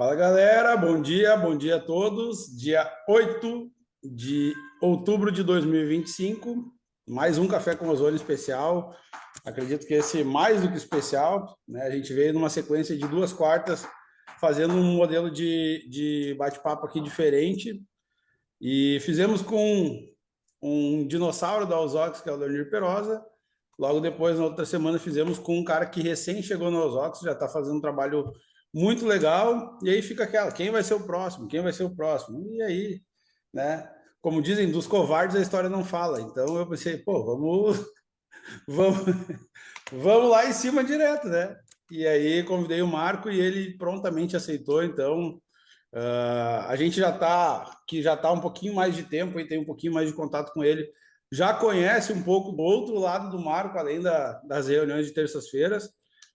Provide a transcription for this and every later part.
Fala galera, bom dia a todos. Dia 8 de outubro de 2025, mais um Café com Ozônio especial. Acredito que esse mais do que especial, né? A gente veio numa sequência de duas quartas fazendo um modelo de bate-papo aqui diferente e fizemos com um dinossauro da Osóx, que é o Leonir Perosa. Logo depois, na outra semana, fizemos com um cara que recém chegou no Osóx, já está fazendo um trabalho muito legal. E aí fica aquela, quem vai ser o próximo? Quem vai ser o próximo? E aí, né? Como dizem, dos covardes a história não fala. Então eu pensei, pô, vamos, vamos lá em cima direto, né? E aí convidei o Marco e ele prontamente aceitou. Então a gente já está um pouquinho mais de tempo e tem um pouquinho mais de contato com ele. Já conhece um pouco do outro lado do Marco, além das reuniões de terças-feiras,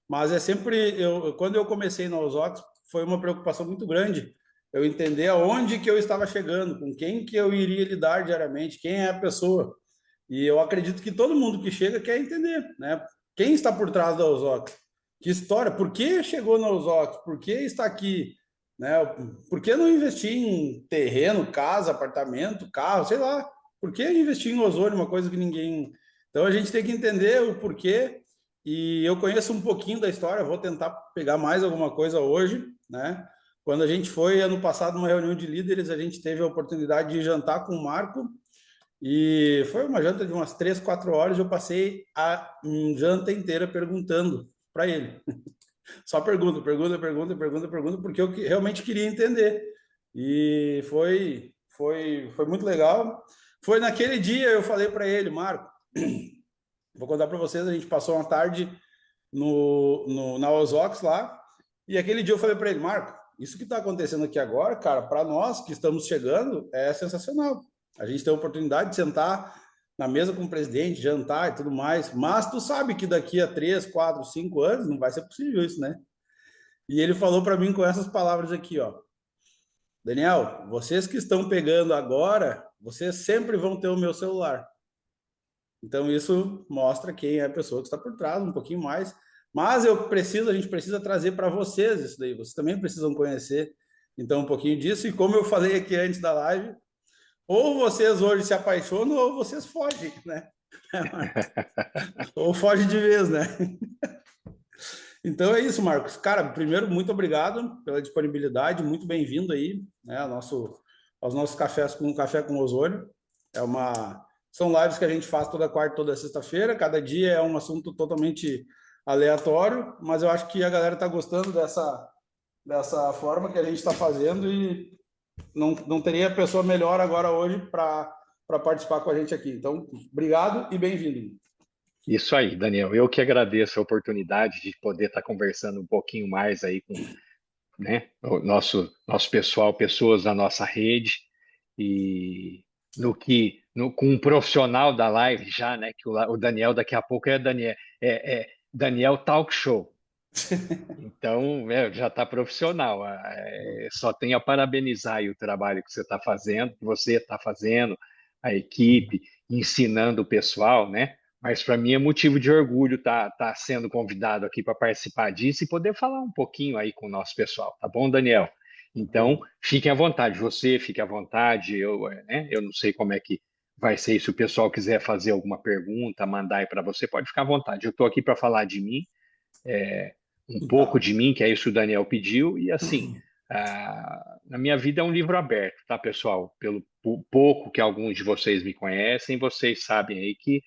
mas é sempre quando eu comecei na Osóx, foi uma preocupação muito grande eu entender aonde que eu estava chegando, com quem que eu iria lidar diariamente, quem é a pessoa. E eu acredito que todo mundo que chega quer entender, né? Quem está por trás da Osóx? Que história? Por que chegou na Osóx? Por que está aqui? Né? Por que não investir em terreno, casa, apartamento, carro, sei lá? Por que investir em ozônio, uma coisa que ninguém. Então a gente tem que entender o porquê. E eu conheço um pouquinho da história, vou tentar pegar mais alguma coisa hoje, né? Quando a gente foi ano passado numa reunião de líderes, a gente teve a oportunidade de jantar com o Marco e foi uma janta de umas 3, 4 horas. Eu passei a janta inteira perguntando para ele. Só pergunta, porque eu realmente queria entender. E foi muito legal. Foi naquele dia eu falei para ele, Marco, vou contar para vocês, a gente passou uma tarde na Osóx lá, e aquele dia eu falei para ele, Marco, isso que está acontecendo aqui agora, cara, para nós que estamos chegando, é sensacional. A gente tem a oportunidade de sentar na mesa com o presidente, jantar e tudo mais, mas tu sabe que daqui a 3, 4, 5 anos não vai ser possível isso, né? E ele falou para mim com essas palavras aqui, ó. Daniel, vocês que estão pegando agora, vocês sempre vão ter o meu celular. Então isso mostra quem é a pessoa que está por trás, um pouquinho mais. Mas a gente precisa trazer para vocês isso daí. Vocês também precisam conhecer, então, um pouquinho disso. E como eu falei aqui antes da live, ou vocês hoje se apaixonam ou vocês fogem, né? Ou fogem de vez, né? Então é isso, Marcos. Cara, primeiro, muito obrigado pela disponibilidade, muito bem-vindo aí, né, aos nossos cafés com Café com Ozônio. São lives que a gente faz toda quarta, toda sexta-feira, cada dia é um assunto totalmente aleatório, mas eu acho que a galera está gostando dessa forma que a gente está fazendo e não teria pessoa melhor agora hoje para participar com a gente aqui. Então, obrigado e bem-vindo. Isso aí, Daniel. Eu que agradeço a oportunidade de poder estar conversando um pouquinho mais aí com, né, o nosso pessoal, pessoas da nossa rede e com um profissional da live já, né, que o Daniel daqui a pouco é Daniel Talk Show. Então, já está profissional. Só tenho a parabenizar aí o trabalho que você está fazendo, que você está fazendo, a equipe, ensinando o pessoal, né? Mas para mim é motivo de orgulho estar sendo convidado aqui para participar disso e poder falar um pouquinho aí com o nosso pessoal, tá bom, Daniel? Então, fiquem à vontade, você fique à vontade, né? Eu não sei como é que vai ser, se o pessoal quiser fazer alguma pergunta, mandar aí para você, pode ficar à vontade. Eu estou aqui para falar de mim, um pouco Tá. de mim, que é isso que o Daniel pediu, e assim, na minha vida é um livro aberto, tá, pessoal? Pelo pouco que alguns de vocês me conhecem, vocês sabem aí que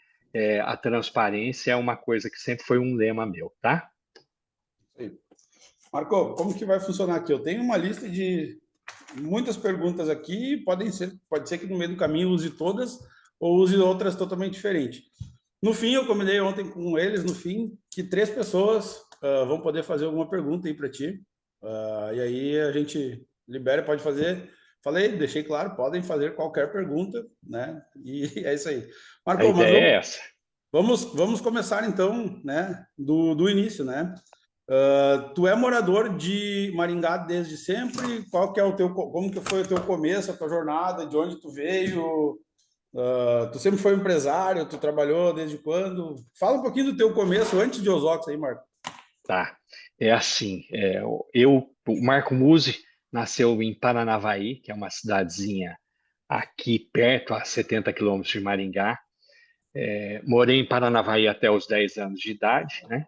a transparência é uma coisa que sempre foi um lema meu, tá? Marco, como que vai funcionar aqui? Eu tenho uma lista de muitas perguntas aqui, pode ser que no meio do caminho use todas ou use outras totalmente diferentes. No fim, eu combinei ontem com eles, no fim, que 3 pessoas vão poder fazer alguma pergunta aí para ti. E aí a gente libera, pode fazer. Falei, deixei claro, podem fazer qualquer pergunta, né? E é isso aí. A Marco, mas ideia é essa. vamos começar então, né? Do início, né? Tu é morador de Maringá desde sempre? Qual que é como que foi o teu começo, a tua jornada, de onde tu veio? Tu sempre foi empresário, tu trabalhou desde quando? Fala um pouquinho do teu começo antes de Osório aí, Marco. Tá. É assim, o Marco Musi, nasceu em Paranavaí, que é uma cidadezinha aqui perto, a 70 quilômetros de Maringá. Morei em Paranavaí até os 10 anos de idade, né?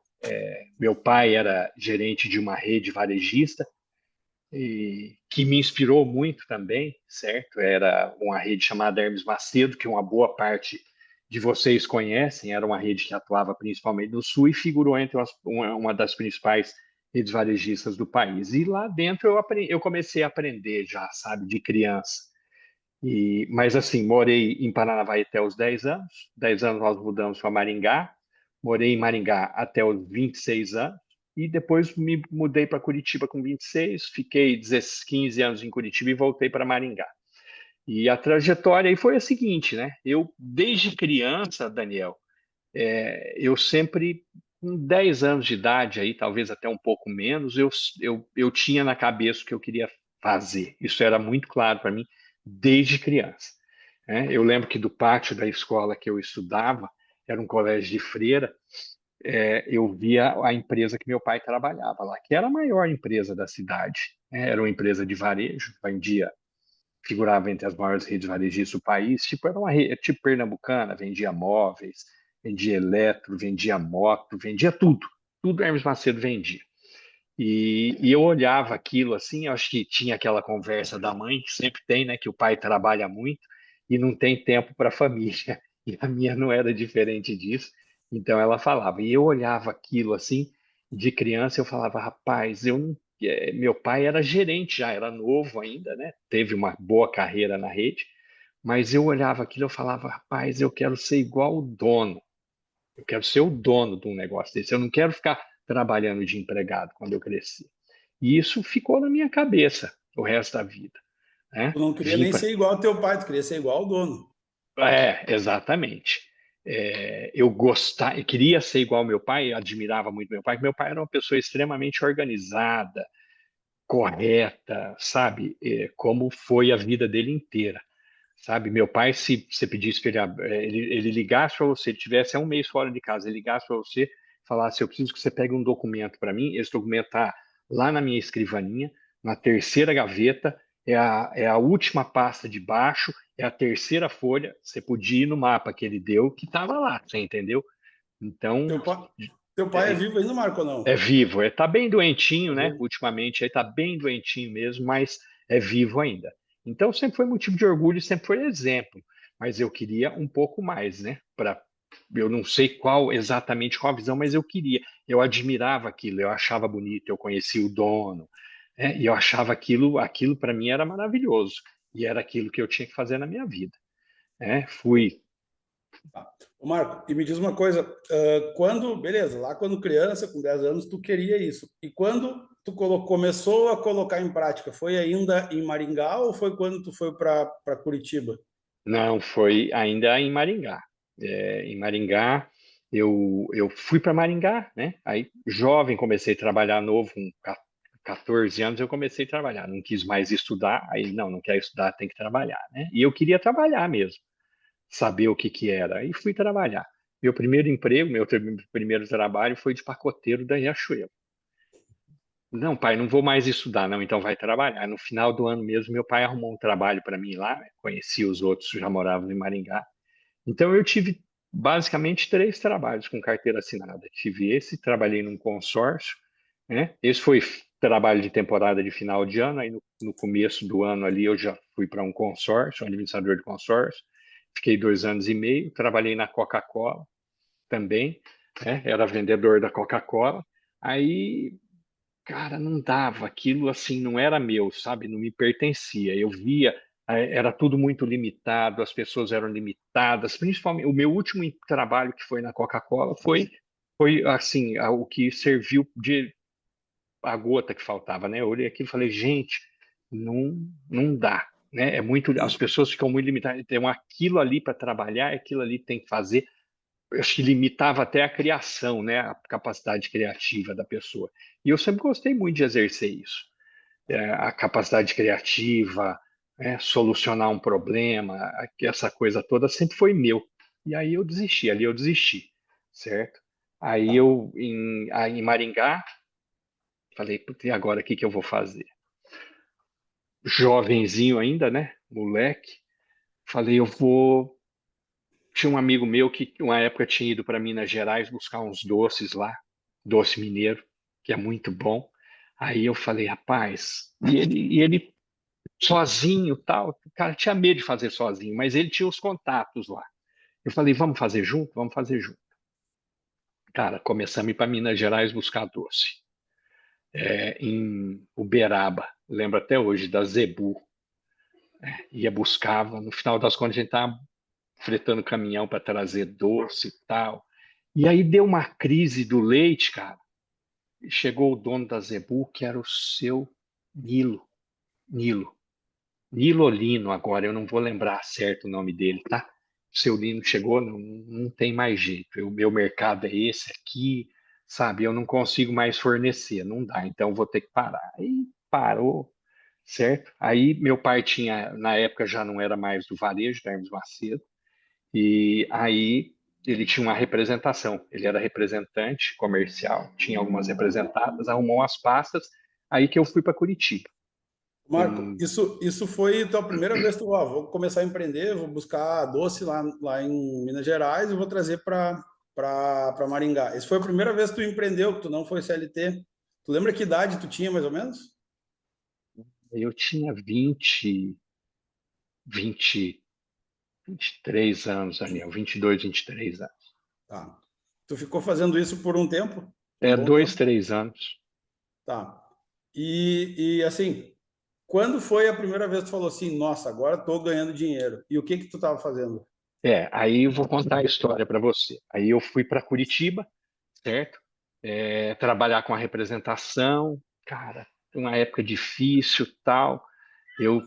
Meu pai era gerente de uma rede varejista, e que me inspirou muito também, certo? Era uma rede chamada Hermes Macedo, que uma boa parte de vocês conhecem, era uma rede que atuava principalmente no Sul e figurou entre uma das principais redes varejistas do país. E lá dentro eu comecei a aprender já, sabe, de criança. Mas assim, morei em Paranavaí até os 10 anos. 10 anos nós mudamos para Maringá. Morei em Maringá até os 26 anos. E depois me mudei para Curitiba com 26. Fiquei 15 anos em Curitiba e voltei para Maringá. E a trajetória aí foi a seguinte, né? Eu, desde criança, Daniel, eu sempre, com 10 anos de idade, aí, talvez até um pouco menos, eu tinha na cabeça o que eu queria fazer. Isso era muito claro para mim desde criança. Né? Eu lembro que do pátio da escola que eu estudava, era um colégio de freira, eu via a empresa que meu pai trabalhava lá, que era a maior empresa da cidade. Né? Era uma empresa de varejo, vendia, figurava entre as maiores redes varejistas do país, tipo, era uma rede tipo Pernambucana, vendia móveis, vendia eletro, vendia moto, vendia tudo. Tudo Hermes Macedo vendia. E eu olhava aquilo assim, eu acho que tinha aquela conversa da mãe, que sempre tem, né, que o pai trabalha muito e não tem tempo para a família. E a minha não era diferente disso. Então ela falava, e eu olhava aquilo assim, de criança, eu falava, rapaz, eu não meu pai era gerente já, era novo ainda, né? Teve uma boa carreira na rede, mas eu olhava aquilo e eu falava, rapaz, eu quero ser igual o dono. Eu quero ser o dono de um negócio desse. Eu não quero ficar trabalhando de empregado quando eu crescer. E isso ficou na minha cabeça o resto da vida, Tu né? não queria Vim nem para ser igual ao teu pai, tu queria ser igual ao dono. exatamente. Eu queria ser igual ao meu pai, eu admirava muito meu pai, que meu pai era uma pessoa extremamente organizada, correta, sabe? Como foi a vida dele inteira, sabe? Meu pai, se você pedisse para ele ligasse para você, ele tivesse há um mês fora de casa, ele ligasse para você, falasse: Eu preciso que você pegue um documento para mim. Esse documento está lá na minha escrivaninha, na terceira gaveta, é a última pasta de baixo, é a terceira folha. Você podia ir no mapa que ele deu, que estava lá, você entendeu? Então, Teu pai, teu pai é é, vivo ainda, Marco, ou é não? vivo, tá bem doentinho, né? Vivo. Ultimamente, aí tá bem doentinho mesmo, mas é vivo ainda. Então sempre foi motivo de orgulho, sempre foi exemplo. Mas eu queria um pouco mais, né? Eu não sei exatamente qual a visão, mas eu queria. Eu admirava aquilo, eu achava bonito, eu conhecia o dono, né? E eu achava aquilo para mim era maravilhoso. E era aquilo que eu tinha que fazer na minha vida, né? Fui. Tá. Ô, Marco, e me diz uma coisa, beleza, lá quando criança, com 10 anos, tu queria isso. E quando começou a colocar em prática, foi ainda em Maringá ou foi quando tu foi para Curitiba? Não, foi ainda em Maringá. Em Maringá, eu fui para Maringá, né? Aí, jovem, comecei a trabalhar novo, com 14 anos eu comecei a trabalhar. Não quis mais estudar, aí não quer estudar, tem que trabalhar, né? E eu queria trabalhar mesmo, saber o que que era. Aí fui trabalhar. Meu primeiro emprego, primeiro trabalho foi de pacoteiro da Riachuelo. Não, pai, não vou mais estudar, não, então vai trabalhar. No final do ano mesmo, meu pai arrumou um trabalho para mim lá, né? Conheci os outros que já moravam em Maringá. Então, eu tive basicamente três trabalhos com carteira assinada. Tive esse, trabalhei num consórcio, né? Esse foi trabalho de temporada de final de ano. Aí, no começo do ano ali, eu já fui para um consórcio, um administrador de consórcio. Fiquei 2 anos e meio. Trabalhei na Coca-Cola também, né? Era vendedor da Coca-Cola. Aí, cara, não dava, aquilo assim não era meu, sabe? Não me pertencia. Eu via, era tudo muito limitado, as pessoas eram limitadas, principalmente o meu último trabalho que foi na Coca-Cola foi assim, o que serviu de a gota que faltava, né? Eu olhei aquilo e falei, gente, não dá, né? As pessoas ficam muito limitadas, tem aquilo ali para trabalhar, aquilo ali tem que fazer, eu acho que limitava até a criação, né, a capacidade criativa da pessoa. E eu sempre gostei muito de exercer isso. A capacidade criativa, solucionar um problema, essa coisa toda sempre foi meu. E aí eu desisti, ali eu desisti, certo? Aí Tá. aí em Maringá, falei, "Putz, e agora o que que eu vou fazer?" jovenzinho ainda, né? Moleque. Falei, eu vou. Tinha um amigo meu que uma época tinha ido para Minas Gerais buscar uns doces lá, doce mineiro, que é muito bom. Aí eu falei, rapaz, e ele sozinho, tal, o cara tinha medo de fazer sozinho, mas ele tinha os contatos lá. Eu falei, vamos fazer junto? Vamos fazer junto. Cara, começamos a ir para Minas Gerais buscar doce. Em Uberaba, lembro até hoje, da Zebu. Ia, buscava, no final das contas a gente estava fretando caminhão para trazer doce e tal. E aí deu uma crise do leite, cara. Chegou o dono da Zebu, que era o seu Nilo. Nilo. Nilo Olino, agora, eu não vou lembrar certo o nome dele, tá? O seu Nilo chegou, não tem mais jeito. O meu mercado é esse aqui, sabe? Eu não consigo mais fornecer, não dá, então vou ter que parar. Aí parou, certo? Aí meu pai tinha, na época já não era mais do varejo, da Hermes Macedo, e aí ele tinha uma representação. Ele era representante comercial, tinha algumas representadas, arrumou umas pastas, aí que eu fui para Curitiba. Marco, isso foi então, a primeira vez que tu, vou começar a empreender, vou buscar doce lá em Minas Gerais e vou trazer para Maringá. Essa foi a primeira vez que tu empreendeu, que tu não foi CLT. Tu lembra que idade tu tinha, mais ou menos? Eu tinha 20, 23 anos, Daniel, 22, 23 anos. Tá. Tu ficou fazendo isso por um tempo? Um É, bom 2, tempo? 3 anos. Tá. E assim, quando foi a primeira vez que tu falou assim, nossa, agora tô ganhando dinheiro? E o que que tu tava fazendo? Aí eu vou contar a história para você. Aí eu fui para Curitiba, certo? Trabalhar com a representação, cara, uma época difícil, tal. Eu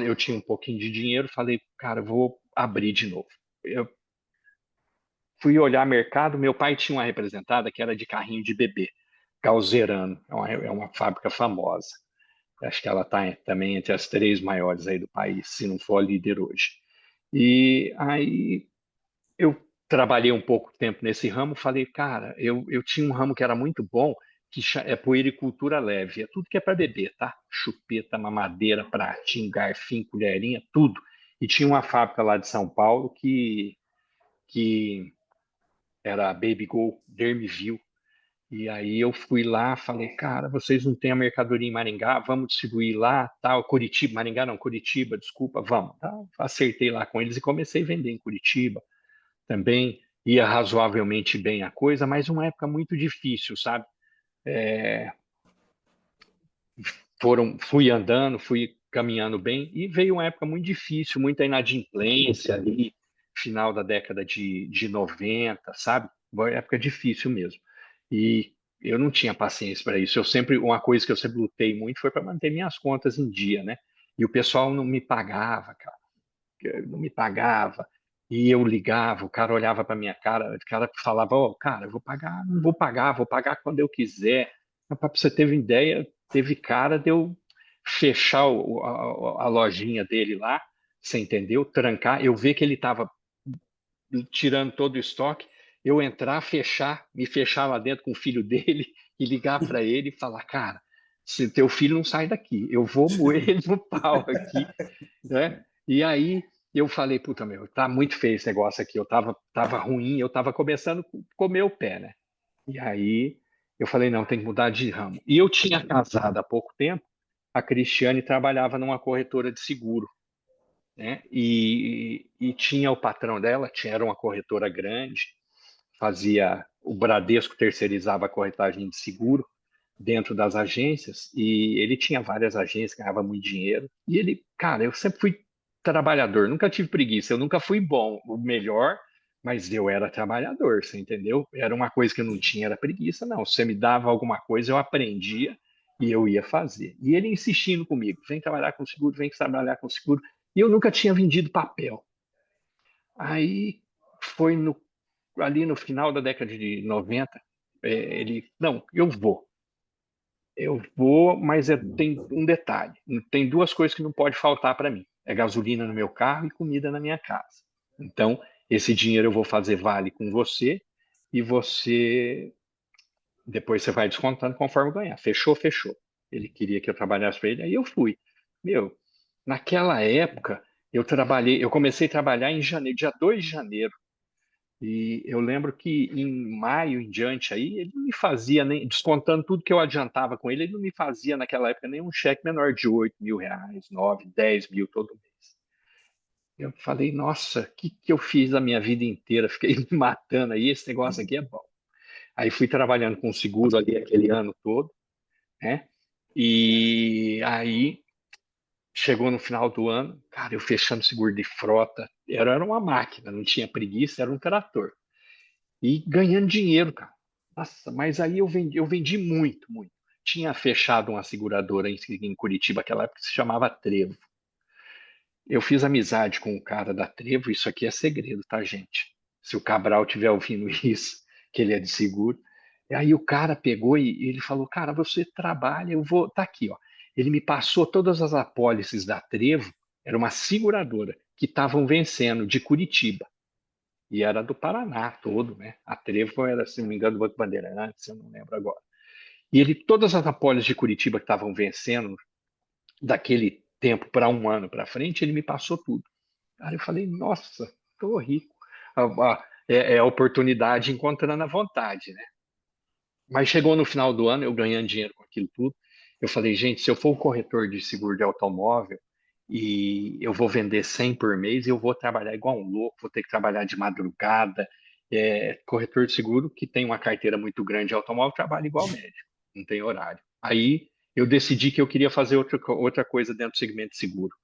eu tinha um pouquinho de dinheiro, falei, cara, vou abrir de novo. Eu fui olhar mercado, meu pai tinha uma representada que era de carrinho de bebê, Galzerano, é uma fábrica famosa. Acho que ela está também entre as três maiores aí do país, se não for a líder hoje. E aí eu trabalhei um pouco tempo nesse ramo, falei, cara, eu tinha um ramo que era muito bom, que é puericultura leve, é tudo que é para beber, tá? Chupeta, mamadeira, pratinho, garfinho, colherinha, tudo. E tinha uma fábrica lá de São Paulo que era a Baby Go Dermiville. E aí eu fui lá, falei, cara, vocês não têm a mercadoria em Maringá, vamos distribuir lá, tal, Curitiba, Maringá não, Curitiba, desculpa, vamos. Tá? Acertei lá com eles e comecei a vender em Curitiba também. Ia razoavelmente bem a coisa, mas uma época muito difícil, sabe? Fui andando, fui caminhando bem e veio uma época muito difícil, muita inadimplência ali, final da década de 90, sabe? Uma época difícil mesmo. E eu não tinha paciência para isso. Uma coisa que eu sempre lutei muito foi para manter minhas contas em dia, né? E o pessoal não me pagava, cara, não me pagava. E eu ligava, o cara olhava para minha cara, o cara falava, ó, cara, eu vou pagar, não vou pagar quando eu quiser. Para você ter uma ideia, teve cara de eu fechar a lojinha dele lá, você entendeu? Trancar, eu ver que ele estava tirando todo o estoque, eu entrar, fechar, me fechar lá dentro com o filho dele e ligar para ele e falar, cara, se teu filho não sai daqui, eu vou moer ele no pau aqui, né? E aí eu falei, puta meu, tá muito feio esse negócio aqui, tava ruim, eu tava começando a comer o pé, né? E aí eu falei, não, tem que mudar de ramo. E eu tinha casado há pouco tempo, a Cristiane trabalhava numa corretora de seguro, né? E tinha o patrão dela, era uma corretora grande, fazia, o Bradesco terceirizava a corretagem de seguro dentro das agências, e ele tinha várias agências, ganhava muito dinheiro, e ele, cara, eu sempre fui trabalhador, nunca tive preguiça, eu nunca fui bom, o melhor, mas eu era trabalhador, você entendeu? Era uma coisa que eu não tinha, era preguiça, não. Se você me dava alguma coisa, eu aprendia e eu ia fazer. E ele insistindo comigo, vem trabalhar com seguro, vem trabalhar com seguro, e eu nunca tinha vendido papel. Aí foi ali no final da década de 90, ele, não, eu vou, mas tem um detalhe, tem duas coisas que não pode faltar para mim, é gasolina no meu carro e comida na minha casa. Então, esse dinheiro eu vou fazer vale com você e depois você vai descontando conforme ganhar. Fechou, fechou. Ele queria que eu trabalhasse para ele, aí eu fui. Meu, naquela época, eu comecei a trabalhar em janeiro, dia 2 de janeiro. E eu lembro que em maio em diante aí, ele não me fazia nem, descontando tudo que eu adiantava com ele, ele não me fazia naquela época nem um cheque menor de R$ 8.000, 9, 10 mil todo mês. Eu falei, nossa, o que que eu fiz a minha vida inteira? Fiquei me matando aí, esse negócio aqui é bom. Aí fui trabalhando com seguro ali aquele ano todo, né? E aí chegou no final do ano, cara, eu fechando seguro de frota, era uma máquina, não tinha preguiça, era um trator. E ganhando dinheiro, cara. Nossa, mas aí eu vendi muito, muito. Tinha fechado uma seguradora em Curitiba, aquela época que se chamava Trevo. Eu fiz amizade com o cara da Trevo, isso aqui é segredo, tá, gente? Se o Cabral tiver ouvindo isso, que ele é de seguro. E aí o cara pegou e ele falou: Cara, você trabalha, eu vou. Tá aqui, ó. Ele me passou todas as apólices da Trevo, era uma seguradora, que estavam vencendo de Curitiba. E era do Paraná todo, né? A Trevo era, se não me engano, do Banco Bandeirantes, eu não lembro agora. E ele, todas as apólices de Curitiba que estavam vencendo daquele tempo para um ano para frente, ele me passou tudo. Cara, eu falei, nossa, tô rico. É a oportunidade encontrando a vontade, né? Mas chegou no final do ano, eu ganhando dinheiro com aquilo tudo, eu falei, gente, se eu for um corretor de seguro de automóvel e eu vou vender 100 por mês, eu vou trabalhar igual um louco, vou ter que trabalhar de madrugada. Corretor de seguro que tem uma carteira muito grande de automóvel trabalha igual médico, não tem horário. Aí eu decidi que eu queria fazer outra coisa dentro do segmento de seguro,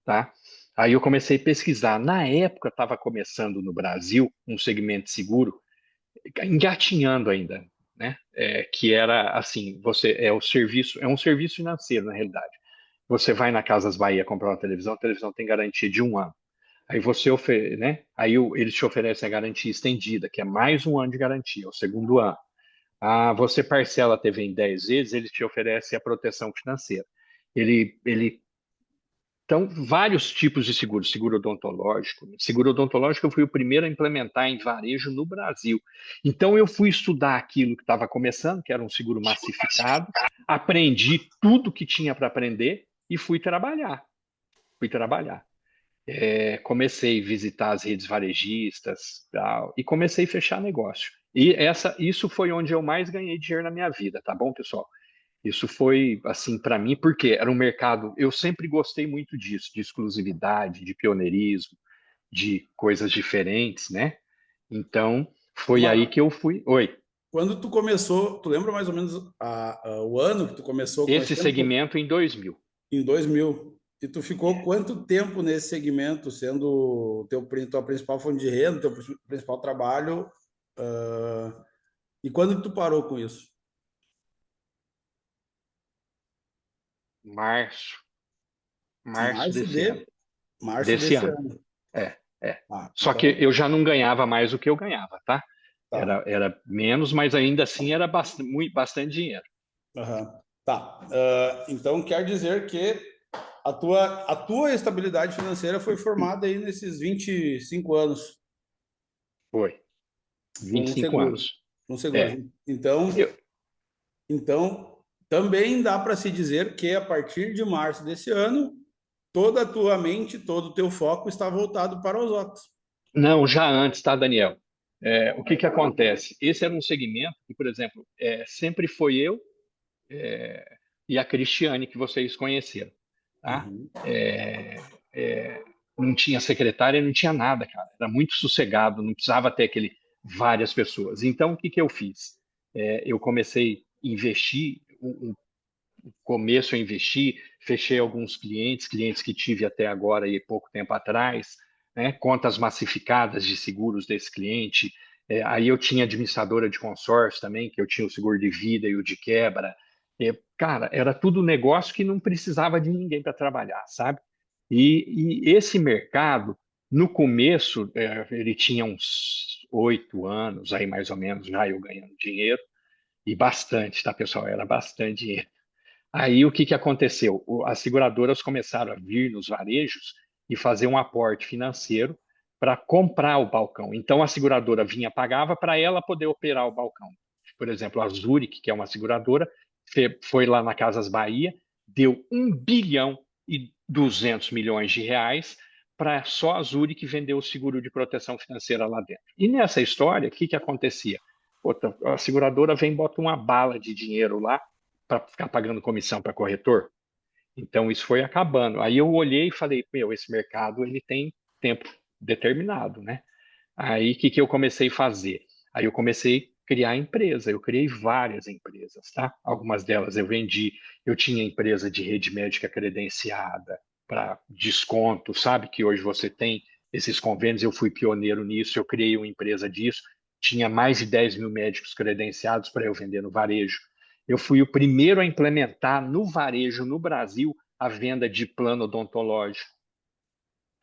tá? Aí eu comecei a pesquisar. Na época, estava começando no Brasil um segmento de seguro, engatinhando ainda, né? Que era assim, você é um serviço financeiro na realidade. Você vai na Casas Bahia comprar uma televisão, a televisão tem garantia de um ano. Aí né? Eles te oferecem a garantia estendida, que é mais um ano de garantia, o segundo ano. Você parcela a TV em 10 vezes, ele te oferece a proteção financeira. Ele então, vários tipos de seguro, seguro odontológico. Seguro odontológico eu fui o primeiro a implementar em varejo no Brasil. Então, eu fui estudar aquilo que estava começando, que era um seguro massificado, aprendi tudo que tinha para aprender e fui trabalhar. Fui trabalhar. Comecei a visitar as redes varejistas, tal, e comecei a fechar negócio. E isso foi onde eu mais ganhei dinheiro na minha vida, tá bom, pessoal? Isso foi assim para mim, porque era um mercado, eu sempre gostei muito disso, de exclusividade, de pioneirismo, de coisas diferentes, né? Então, foi aí Mas que eu fui. Oi, quando tu começou, tu lembra mais ou menos o ano que tu começou com esse esse tempo? segmento em 2000. Em 2000. E tu ficou quanto tempo nesse segmento, sendo tua principal fonte de renda, teu principal trabalho? ah, e quando que tu parou com isso? Março, março Março desse ano. de março Desse desse ano. ano. É, é. Só que Então, eu já não ganhava mais do que eu ganhava, tá? tá. Era menos, mas ainda assim era bastante dinheiro. Aham. Tá. Então quer dizer que a tua estabilidade financeira foi formada aí nesses 25 anos Foi. vinte com e um cinco seguro. anos. Com um seguro. É. Então, Eu, então também dá para se dizer que a partir de março desse ano, toda a tua mente, todo o teu foco está voltado para os autos. Não, já antes, tá, Daniel? O que que acontece? Esse era um segmento que, por exemplo, sempre foi eu e a Cristiane que vocês conheceram, tá? Uhum. Não tinha secretária, não tinha nada, cara. Era muito sossegado, não precisava ter várias pessoas. Então, o que que eu fiz? Eu comecei a investir, começo eu investi, fechei alguns clientes que tive até agora e pouco tempo atrás, né? Contas massificadas de seguros desse cliente. Aí eu tinha administradora de consórcio também, que eu tinha o seguro de vida e o de quebra. Cara, era tudo negócio que não precisava de ninguém para trabalhar, sabe? E esse mercado, no começo, ele tinha uns 8 anos, aí mais ou menos, já eu ganhando dinheiro, e bastante, tá, pessoal? Era bastante dinheiro. Aí o que que aconteceu? As seguradoras começaram a vir nos varejos e fazer um aporte financeiro para comprar o balcão. Então a seguradora vinha pagava para ela poder operar o balcão. Por exemplo, a Zurich, que é uma seguradora, foi lá na Casas Bahia, deu 1,2 bilhão para só a Zurich vender o seguro de proteção financeira lá dentro. E nessa história, o que, que acontecia? Pô, a seguradora vem e bota uma bala de dinheiro lá para ficar pagando comissão para corretor. Então, isso foi acabando. Aí eu olhei e falei, meu, esse mercado ele tem tempo determinado, né? Aí, o que, que eu comecei a fazer? Aí eu comecei a criar empresa. Eu criei várias empresas, tá? Algumas delas eu vendi. Eu tinha empresa de rede médica credenciada para desconto, sabe? Que hoje você tem esses convênios. Eu fui pioneiro nisso. Eu criei uma empresa disso. Tinha mais de 10 mil médicos credenciados para eu vender no varejo. Eu fui o primeiro a implementar no varejo, no Brasil, a venda de plano odontológico.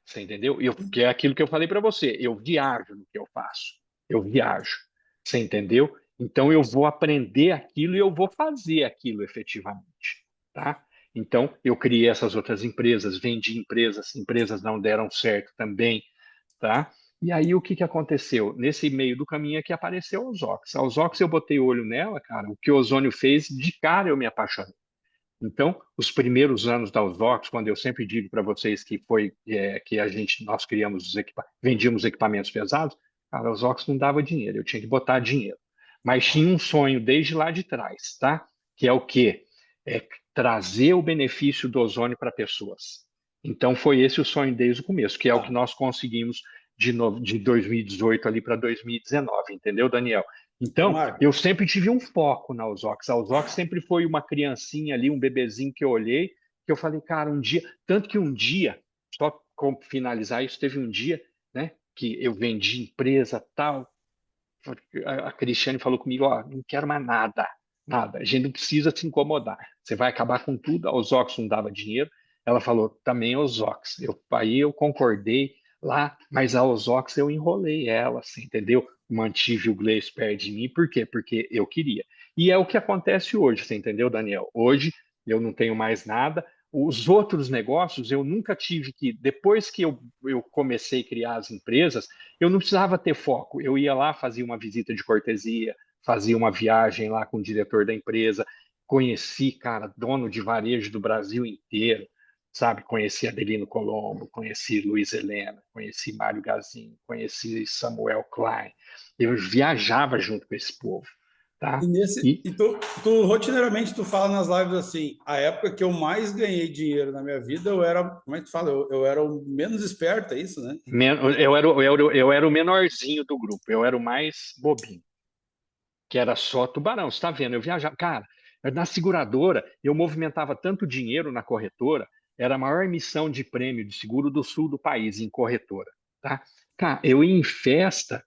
Você entendeu? Que é aquilo que eu falei para você. Eu viajo no que eu faço. Eu viajo. Você entendeu? Então eu vou aprender aquilo e eu vou fazer aquilo efetivamente, tá? Então eu criei essas outras empresas, vendi empresas, empresas não deram certo também, tá? E aí o que que aconteceu? Nesse meio do caminho é que apareceu a Ozox. A Ozox eu botei o olho nela, cara. O que o Ozônio fez, de cara eu me apaixonei. Então, os primeiros anos da Osvox, quando eu sempre digo para vocês que foi que nós criamos vendíamos equipamentos pesados, a Osvox não dava dinheiro, eu tinha que botar dinheiro. Mas tinha um sonho desde lá de trás, tá? Que é o quê? É trazer o benefício do ozônio para pessoas. Então, foi esse o sonho desde o começo, que é o que Tá. nós conseguimos de 2018 ali para 2019, entendeu, Daniel? Ô, Então, Marco, eu sempre tive um foco na Ozox. A Ozox sempre foi uma criancinha ali, um bebezinho que eu olhei, que eu falei, cara, um dia, tanto que um dia, só para finalizar isso, teve um dia, né, que eu vendi empresa tal, a Cristiane falou comigo, ó, não quero mais nada, nada, a gente não precisa se incomodar, você vai acabar com tudo, a Ozox não dava dinheiro, ela falou, também a Ozox, aí eu concordei lá, mas a Ozox eu enrolei ela, assim, entendeu? Mantive o Gleice perto de mim, por quê? Porque eu queria. E é o que acontece hoje, você entendeu, Daniel? Hoje eu não tenho mais nada, os outros negócios eu nunca tive que, depois que eu comecei a criar as empresas, eu não precisava ter foco. Eu ia lá, fazia uma visita de cortesia, fazia uma viagem lá com o diretor da empresa, conheci, cara, dono de varejo do Brasil inteiro, sabe? Conheci Adelino Colombo, conheci Luiz Helena, conheci Mário Gazin, conheci Samuel Klein. Eu viajava junto com esse povo, e tá? nesse, E e tu rotineiramente tu fala nas lives assim, a época que eu mais ganhei dinheiro na minha vida, eu era, como é que tu fala? Eu era o menos esperto, é isso, né? eu era o menorzinho do grupo, eu era o mais bobinho, que era só tubarão. Você está vendo? Eu viajava. Cara, na seguradora, eu movimentava tanto dinheiro na corretora, era a maior emissão de prêmio de seguro do sul do país em corretora. Tá? Cara, eu ia em festa,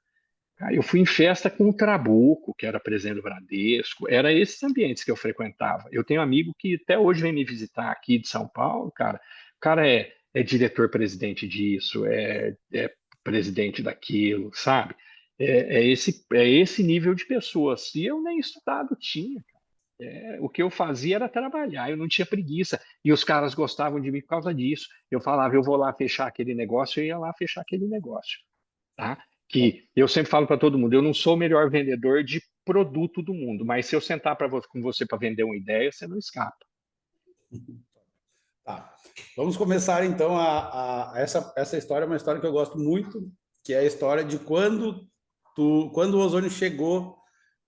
cara, eu fui em festa com o Trabuco, que era presidente do Bradesco, era esses ambientes que eu frequentava. Eu tenho um amigo que até hoje vem me visitar aqui de São Paulo, cara. O cara é diretor-presidente disso, é presidente daquilo, sabe? É esse nível de pessoas. E eu nem estudado tinha. O que eu fazia era trabalhar, eu não tinha preguiça. E os caras gostavam de mim por causa disso. Eu falava, eu vou lá fechar aquele negócio, eu ia lá fechar aquele negócio, tá? Que eu sempre falo para todo mundo, eu não sou o melhor vendedor de produto do mundo, mas se eu sentar com você para vender uma ideia, você não escapa. Tá. Vamos começar então essa história, é uma história que eu gosto muito, que é a história de quando o ozônio chegou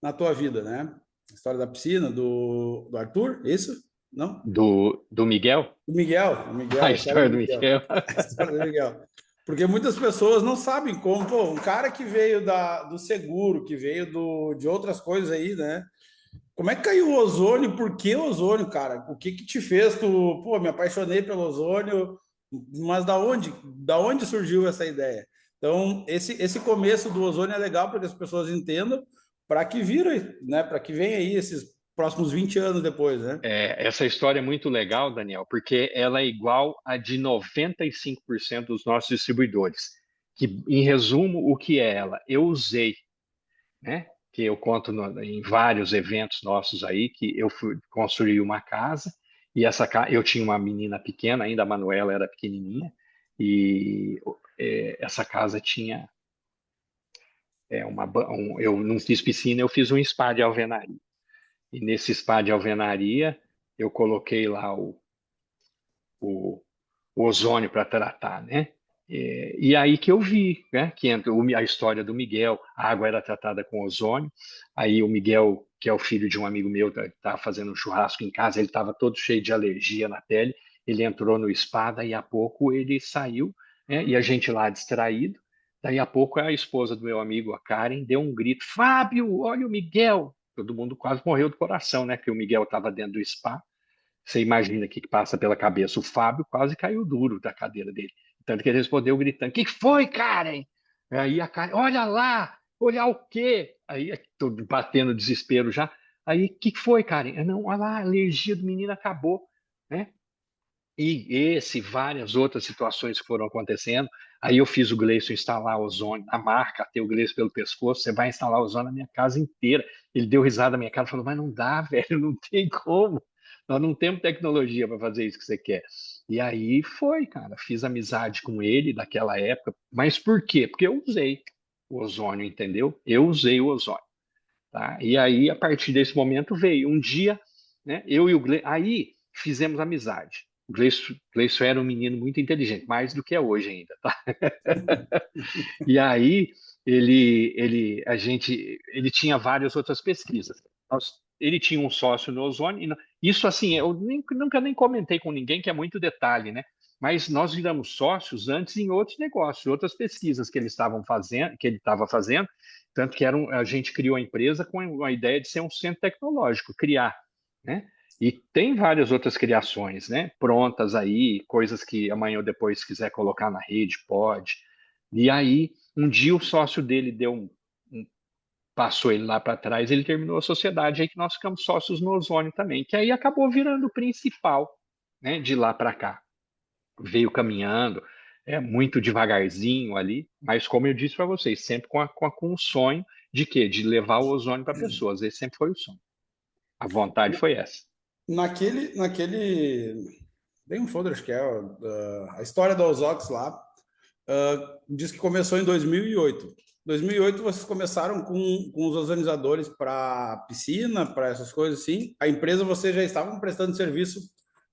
na tua vida, né? A história da piscina, do Arthur, isso? Não? Do Miguel? O A Miguel, a história história do do Miguel. Miguel. A história do Miguel. Porque muitas pessoas não sabem como, pô, um cara que veio do seguro, que veio de outras coisas aí, né? Como é que caiu o ozônio? Por que o ozônio, cara? O que que te fez tu, pô, me apaixonei pelo ozônio, mas da onde surgiu essa ideia? Então, esse começo do ozônio é legal para que as pessoas entendam, para que vira, né, para que venha aí esses próximos 20 anos depois, né? Essa história é muito legal, Daniel, porque ela é igual a de 95% dos nossos distribuidores. Que, em resumo, o que é ela? Eu usei, né? Que eu conto em vários eventos nossos aí, que eu fui construir uma casa, e essa casa, eu tinha uma menina pequena, ainda a Manuela era pequenininha, e essa casa tinha eu não fiz piscina, eu fiz um spa de alvenaria. E nesse spa de alvenaria, eu coloquei lá o, o ozônio para tratar, né? E aí que eu vi, né, que entra a história do Miguel, a água era tratada com ozônio, aí o Miguel, que é o filho de um amigo meu, estava fazendo um churrasco em casa, ele estava todo cheio de alergia na pele, ele entrou no spa, daí a pouco ele saiu, né, e a gente lá distraído, daí a pouco a esposa do meu amigo, a Karen, deu um grito, Fábio, olha o Miguel! Todo mundo quase morreu do coração, né, que o Miguel estava dentro do spa. Você imagina o que passa pela cabeça. O Fábio quase caiu duro da cadeira dele. Tanto que ele respondeu gritando: O que foi, Karen? Aí a Karen: Olha lá, olha o quê? Aí, tô batendo desespero já. Aí, o que foi, Karen? Não, olha lá, a alergia do menino acabou, né? E várias outras situações que foram acontecendo. Aí eu fiz o Gleison instalar ozônio na marca, ter o Gleison pelo pescoço, você vai instalar ozônio na minha casa inteira. Ele deu risada na minha cara e falou, mas não dá, velho, não tem como. Nós não temos tecnologia para fazer isso que você quer. E aí foi, cara, fiz amizade com ele daquela época. Mas por quê? Porque eu usei o ozônio, entendeu? Eu usei o ozônio. Tá? E aí, a partir desse momento, veio um dia, né, eu e o Gleison, aí fizemos amizade. O Gleison era um menino muito inteligente, mais do que é hoje ainda, tá? E aí, ele tinha várias outras pesquisas. Ele tinha um sócio no Ozônio, isso assim, eu nunca nem comentei com ninguém, que é muito detalhe, né? Mas nós viramos sócios antes em outros negócios, outras pesquisas que que ele estava fazendo, tanto que a gente criou a empresa com a ideia de ser um centro tecnológico, criar, né? E tem várias outras criações, né? Prontas aí, coisas que amanhã ou depois quiser colocar na rede, pode. E aí, um dia o sócio dele passou ele lá para trás, ele terminou a sociedade, aí que nós ficamos sócios no Ozônio também, que aí acabou virando o principal, né, de lá para cá. Veio caminhando, muito devagarzinho ali, mas como eu disse para vocês, sempre com o sonho de quê? De levar o ozônio para pessoas. Esse sempre foi o sonho. A vontade foi essa. Naquele, tem um folder acho que é a história da Ozox lá. Diz que começou em 2008. 2008 vocês começaram com os ozonizadores para piscina, para essas coisas assim. A empresa vocês já estavam prestando serviço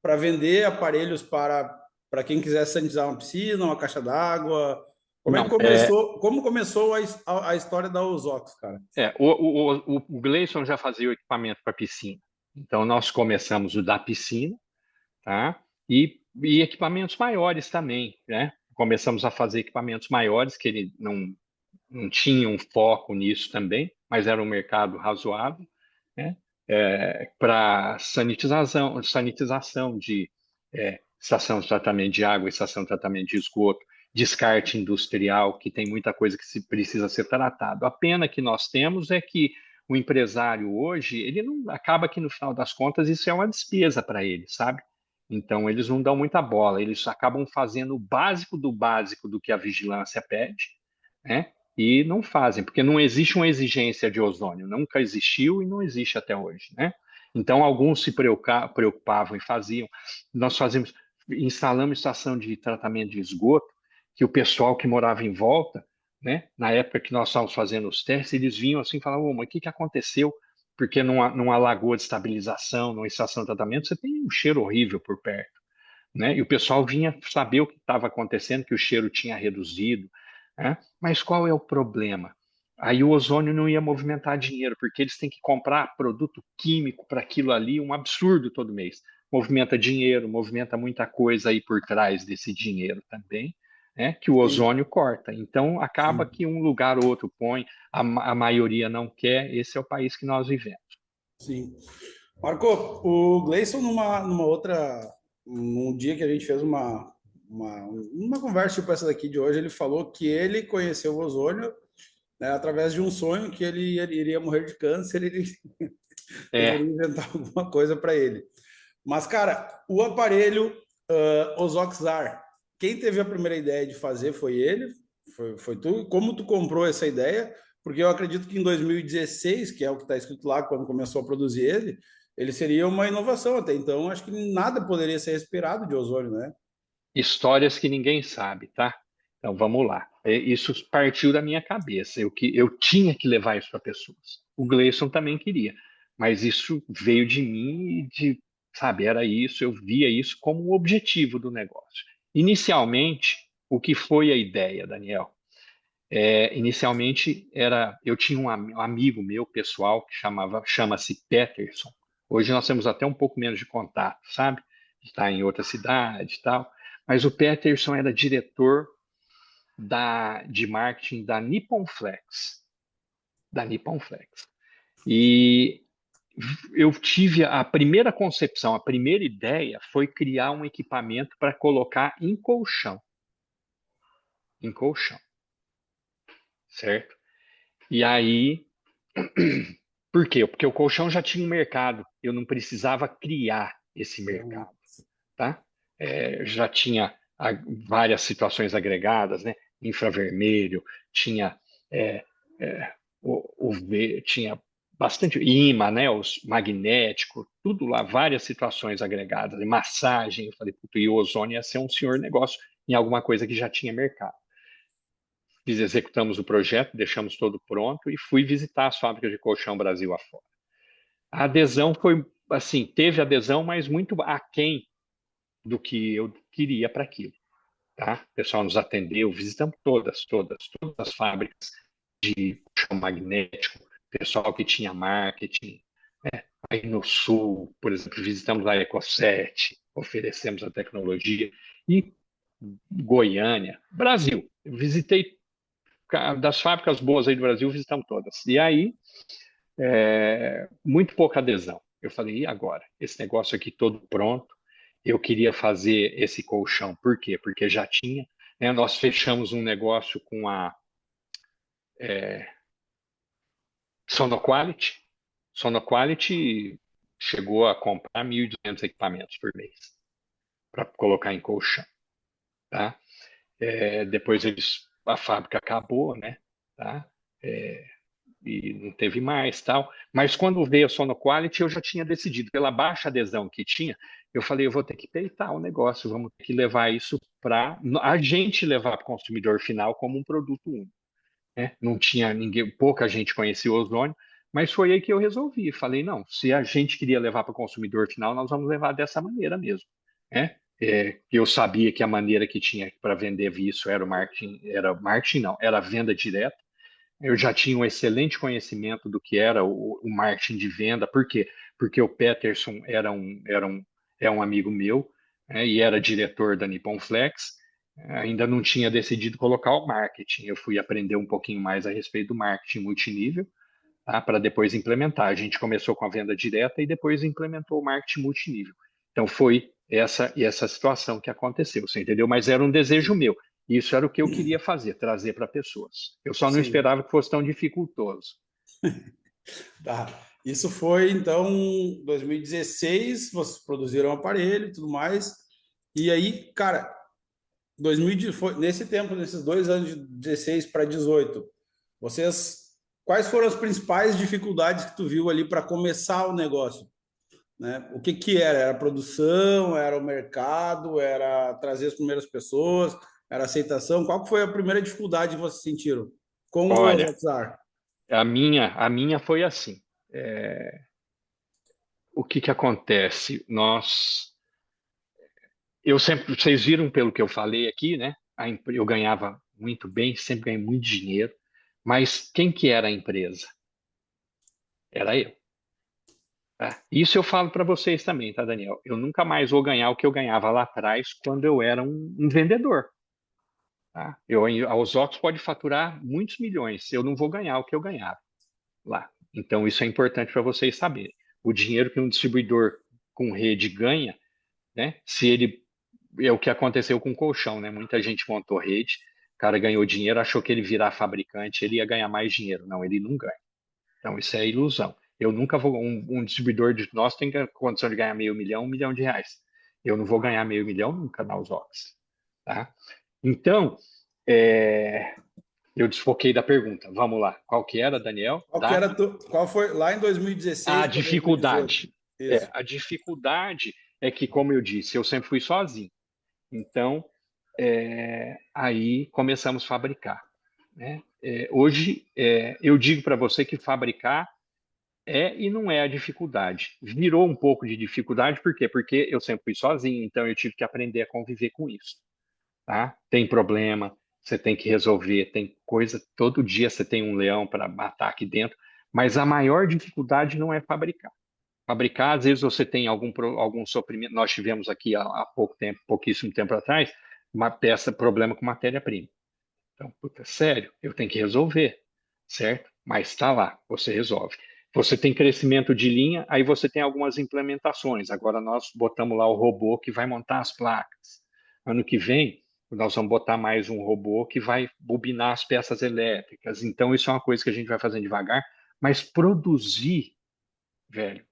para vender aparelhos para quem quisesse sanitizar uma piscina, uma caixa d'água. Como é que Não, começou? Como começou a história da Ozox, cara? o Gleison já fazia o equipamento para piscina. Então, nós começamos o da piscina, tá? E equipamentos maiores também, né? Começamos a fazer equipamentos maiores, que ele não tinha um foco nisso também, mas era um mercado razoável, né? Para sanitização de estação de tratamento de água, estação de tratamento de esgoto, descarte industrial, que tem muita coisa que precisa ser tratado. A pena que nós temos é que o empresário hoje, ele não acaba que no final das contas isso é uma despesa para ele, sabe? Então eles não dão muita bola, eles acabam fazendo o básico do que a vigilância pede, né? E não fazem, porque não existe uma exigência de ozônio, nunca existiu e não existe até hoje, né? Então alguns se preocupavam e faziam. Nós fazíamos, instalamos estação de tratamento de esgoto, que o pessoal que morava em volta, né, na época que nós estávamos fazendo os testes, eles vinham assim e falavam, mas o que aconteceu? Porque numa lagoa de estabilização, numa estação de tratamento, você tem um cheiro horrível por perto, né? E o pessoal vinha saber o que estava acontecendo, que o cheiro tinha reduzido, né? Mas qual é o problema? Aí o ozônio não ia movimentar dinheiro, porque eles têm que comprar produto químico para aquilo ali, um absurdo todo mês. Movimenta dinheiro, movimenta muita coisa aí por trás desse dinheiro também, né? Que o Sim, ozônio corta. Então acaba sim, que um lugar ou outro põe, a maioria não quer. Esse é o país que nós vivemos. sim. Marco, o Gleison numa outra, num dia que a gente fez uma conversa tipo essa daqui de hoje, ele falou que ele conheceu o ozônio, né, através de um sonho que ele iria morrer de câncer, ele deveria É, inventar alguma coisa para ele. Mas, cara, o aparelho Ozoxar, quem teve a primeira ideia de fazer foi ele, foi tu. Como tu comprou essa ideia? Porque eu acredito que em 2016, que é o que está escrito lá quando começou a produzir ele seria uma inovação até então. Acho que nada poderia ser respirado de ozônio, né? histórias que ninguém sabe, tá? Então vamos lá. Isso partiu da minha cabeça. Eu tinha que levar isso para pessoas. O Gleison também queria. mas isso veio de mim e sabe, era isso, eu via isso como um objetivo do negócio. Inicialmente, o que foi a ideia, Daniel? Inicialmente eu tinha um amigo meu pessoal que chama-se Peterson. Hoje nós temos até um pouco menos de contato, sabe? Está em outra cidade e tal. Mas o Peterson era diretor de marketing da Nippon Flex, da Nippon Flex. E eu tive a primeira concepção, a primeira ideia foi criar um equipamento para colocar em colchão, certo? E aí, por quê? Porque o colchão já tinha um mercado, eu não precisava criar esse mercado, tá? Já tinha várias situações agregadas, né? Infravermelho, tinha é, tinha bastante imã, né? Os magnético, tudo lá, várias situações agregadas, massagem. Eu falei, puto, e o ozônio ia ser um senhor negócio em alguma coisa que já tinha mercado. Executamos o projeto, deixamos todo pronto e fui visitar as fábricas de colchão Brasil afora. A adesão foi, assim, teve adesão, mas muito aquém do que eu queria para aquilo, tá? O pessoal nos atendeu, visitamos todas as fábricas de colchão magnético, pessoal que tinha marketing, né? Aí no Sul, por exemplo, visitamos a Ecoset, oferecemos a tecnologia, e Goiânia, Brasil. Eu visitei das fábricas boas aí do Brasil, visitamos todas. E aí, muito pouca adesão. Eu falei, e agora? Esse negócio aqui todo pronto, eu queria fazer esse colchão. Por quê? Porque já tinha, né? Nós fechamos um negócio com a Sonoquality. Sonoquality chegou a comprar 1.200 equipamentos por mês para colocar em colchão, tá? Depois a fábrica acabou, né? Tá? E não teve mais, tal. Mas quando veio a Sonoquality, eu já tinha decidido, pela baixa adesão que tinha, eu falei, eu vou ter que peitar o negócio, vamos ter que levar isso para a gente levar para o consumidor final como um produto único, né? Não tinha ninguém, pouca gente conhecia o ozônio, mas foi aí que eu resolvi. Falei, não, se a gente queria levar para o consumidor final, nós vamos levar dessa maneira mesmo, né? Eu sabia que a maneira que tinha para vender isso era marketing não, era a venda direta. Eu já tinha um excelente conhecimento do que era o marketing de venda. Por quê? Porque o Peterson é um amigo meu, né, e era diretor da Nippon Flex. Ainda não tinha decidido colocar o marketing. Eu fui aprender um pouquinho mais a respeito do marketing multinível, tá, para depois implementar. A gente começou com a venda direta e depois implementou o marketing multinível. Então foi essa situação que aconteceu, você entendeu? Mas era um desejo meu. Isso era o que eu queria fazer, trazer para pessoas. Eu só não Sim, esperava que fosse tão dificultoso. tá. Isso foi, então, 2016, vocês produziram o aparelho e tudo mais. E aí, cara, 2000, foi, nesse tempo, nesses 2 anos de 16 para 18, vocês, quais foram as principais dificuldades que tu viu ali para começar o negócio? Né? O que que era? Era a produção? Era o mercado? Era trazer as primeiras pessoas? Era a aceitação? Qual que foi a primeira dificuldade que vocês sentiram com o Olha, Rockstar? a minha foi assim. O que que acontece? Vocês viram pelo que eu falei aqui, né? Eu ganhava muito bem, sempre ganhei muito dinheiro, mas quem que era a empresa? Era eu. Tá? Isso eu falo para vocês também, tá, Daniel? Eu nunca mais vou ganhar o que eu ganhava lá atrás quando eu era um vendedor. Tá? A Osóx pode faturar muitos milhões, eu não vou ganhar o que eu ganhava lá. Então, isso é importante para vocês saberem. O dinheiro que um distribuidor com rede ganha, né? Se ele é o que aconteceu com o colchão, né? Muita gente montou rede, o cara ganhou dinheiro, achou que ele virar fabricante, ele ia ganhar mais dinheiro. Não, ele não ganha. Então, isso é ilusão. Eu nunca vou. Um distribuidor de nós tem condição de ganhar meio milhão, 1 milhão de reais. Eu não vou ganhar meio milhão nunca na Usox. Tá? Então, é, eu desfoquei da pergunta. Vamos lá. Qual que era, Daniel? Tá? Qual foi lá em A 2016 para 2018? dificuldade. Isso. A dificuldade é que, como eu disse, eu sempre fui sozinho. Então, aí começamos a fabricar. Né? Hoje, eu digo para você que fabricar É e não é a dificuldade. Virou um pouco de dificuldade, por quê? Porque eu sempre fui sozinho, então eu tive que aprender a conviver com isso, tá? Tem problema, você tem que resolver, tem coisa, todo dia você tem um leão para matar aqui dentro, mas a maior dificuldade não é fabricar. Fabricar, às vezes você tem algum sofrimento. Nós tivemos aqui há pouco tempo, pouquíssimo tempo atrás, uma peça, problema com matéria-prima. Então, puta, sério, eu tenho que resolver, certo? Mas está lá, você resolve. Você tem crescimento de linha, aí você tem algumas implementações. Agora nós botamos lá o robô que vai montar as placas. Ano que vem, nós vamos botar mais um robô que vai bobinar as peças elétricas. Então, isso é uma coisa que a gente vai fazendo devagar, mas produzir, velho,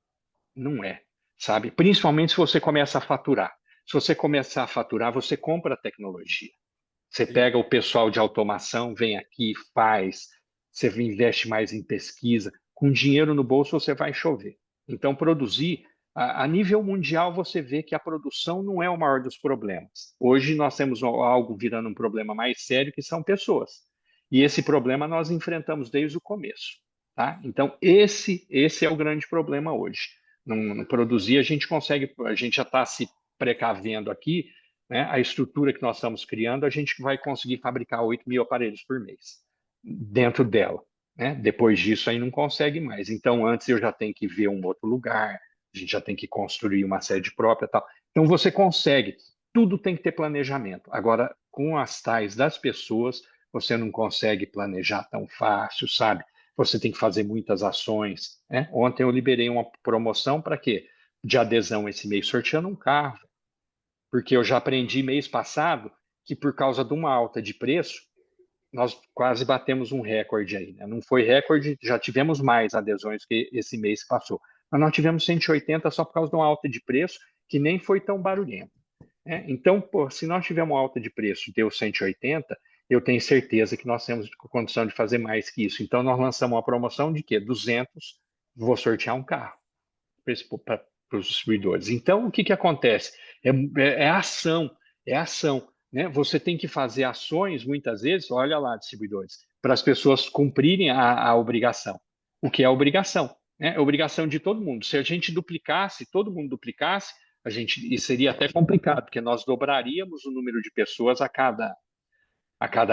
não é, sabe? Principalmente se você começa a faturar. Se você começar a faturar, você compra a tecnologia. Você Sim. pega o pessoal de automação, vem aqui, faz, você investe mais em pesquisa. Com dinheiro no bolso, você vai chover. Então, produzir, a nível mundial, você vê que a produção não é o maior dos problemas. Hoje, nós temos algo virando um problema mais sério, que são pessoas. E esse problema nós enfrentamos desde o começo. Tá? Então, esse é o grande problema hoje. Não produzir, a gente consegue, a gente já está se precavendo aqui, né, a estrutura que nós estamos criando, a gente vai conseguir fabricar 8.000 aparelhos por mês dentro dela. Né? Depois disso, aí não consegue mais. Então, antes eu já tenho que ver um outro lugar, a gente já tem que construir uma sede própria e tal. Então, você consegue. Tudo tem que ter planejamento. Agora, com as tais das pessoas, você não consegue planejar tão fácil, sabe? Você tem que fazer muitas ações. Né? Ontem eu liberei uma promoção para quê? De adesão esse mês, sorteando um carro, porque eu já aprendi mês passado que por causa de uma alta de preço, nós quase batemos um recorde aí, né? Não foi recorde, já tivemos mais adesões que esse mês que passou. Mas nós tivemos 180 só por causa de uma alta de preço que nem foi tão barulhento. Né? Então, pô, se nós tivermos uma alta de preço e deu 180, eu tenho certeza que nós temos condição de fazer mais que isso. Então, nós lançamos uma promoção de quê? 200, vou sortear um carro para os distribuidores. Então, o que, que acontece? É ação, é ação. Né? Você tem que fazer ações, muitas vezes, olha lá, distribuidores, para as pessoas cumprirem a obrigação. O que é a obrigação? Né? É obrigação de todo mundo. Se a gente duplicasse, todo mundo duplicasse, isso seria até complicado, porque nós dobraríamos o número de pessoas a cada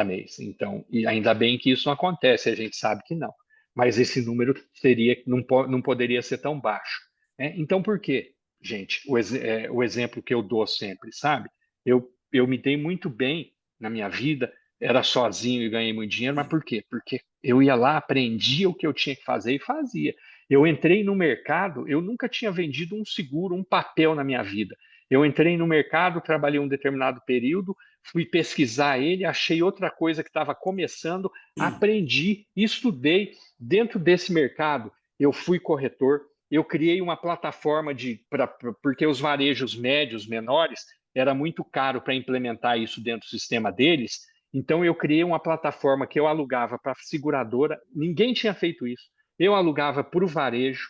mês. Então, e ainda bem que isso não acontece, a gente sabe que não. Mas esse número seria, não poderia ser tão baixo. Né? Então, por quê, gente? O exemplo que eu dou sempre, sabe? Eu me dei muito bem na minha vida, era sozinho e ganhei muito dinheiro, mas por quê? Porque eu ia lá, aprendia o que eu tinha que fazer e fazia. Eu entrei no mercado, eu nunca tinha vendido um seguro, um papel na minha vida. Eu entrei no mercado, trabalhei um determinado período, fui pesquisar ele, achei outra coisa que estava começando, aprendi, estudei dentro desse mercado. Eu fui corretor, eu criei uma plataforma porque os varejos médios, menores, era muito caro para implementar isso dentro do sistema deles. Então eu criei uma plataforma que eu alugava para a seguradora, ninguém tinha feito isso. Eu alugava para o varejo,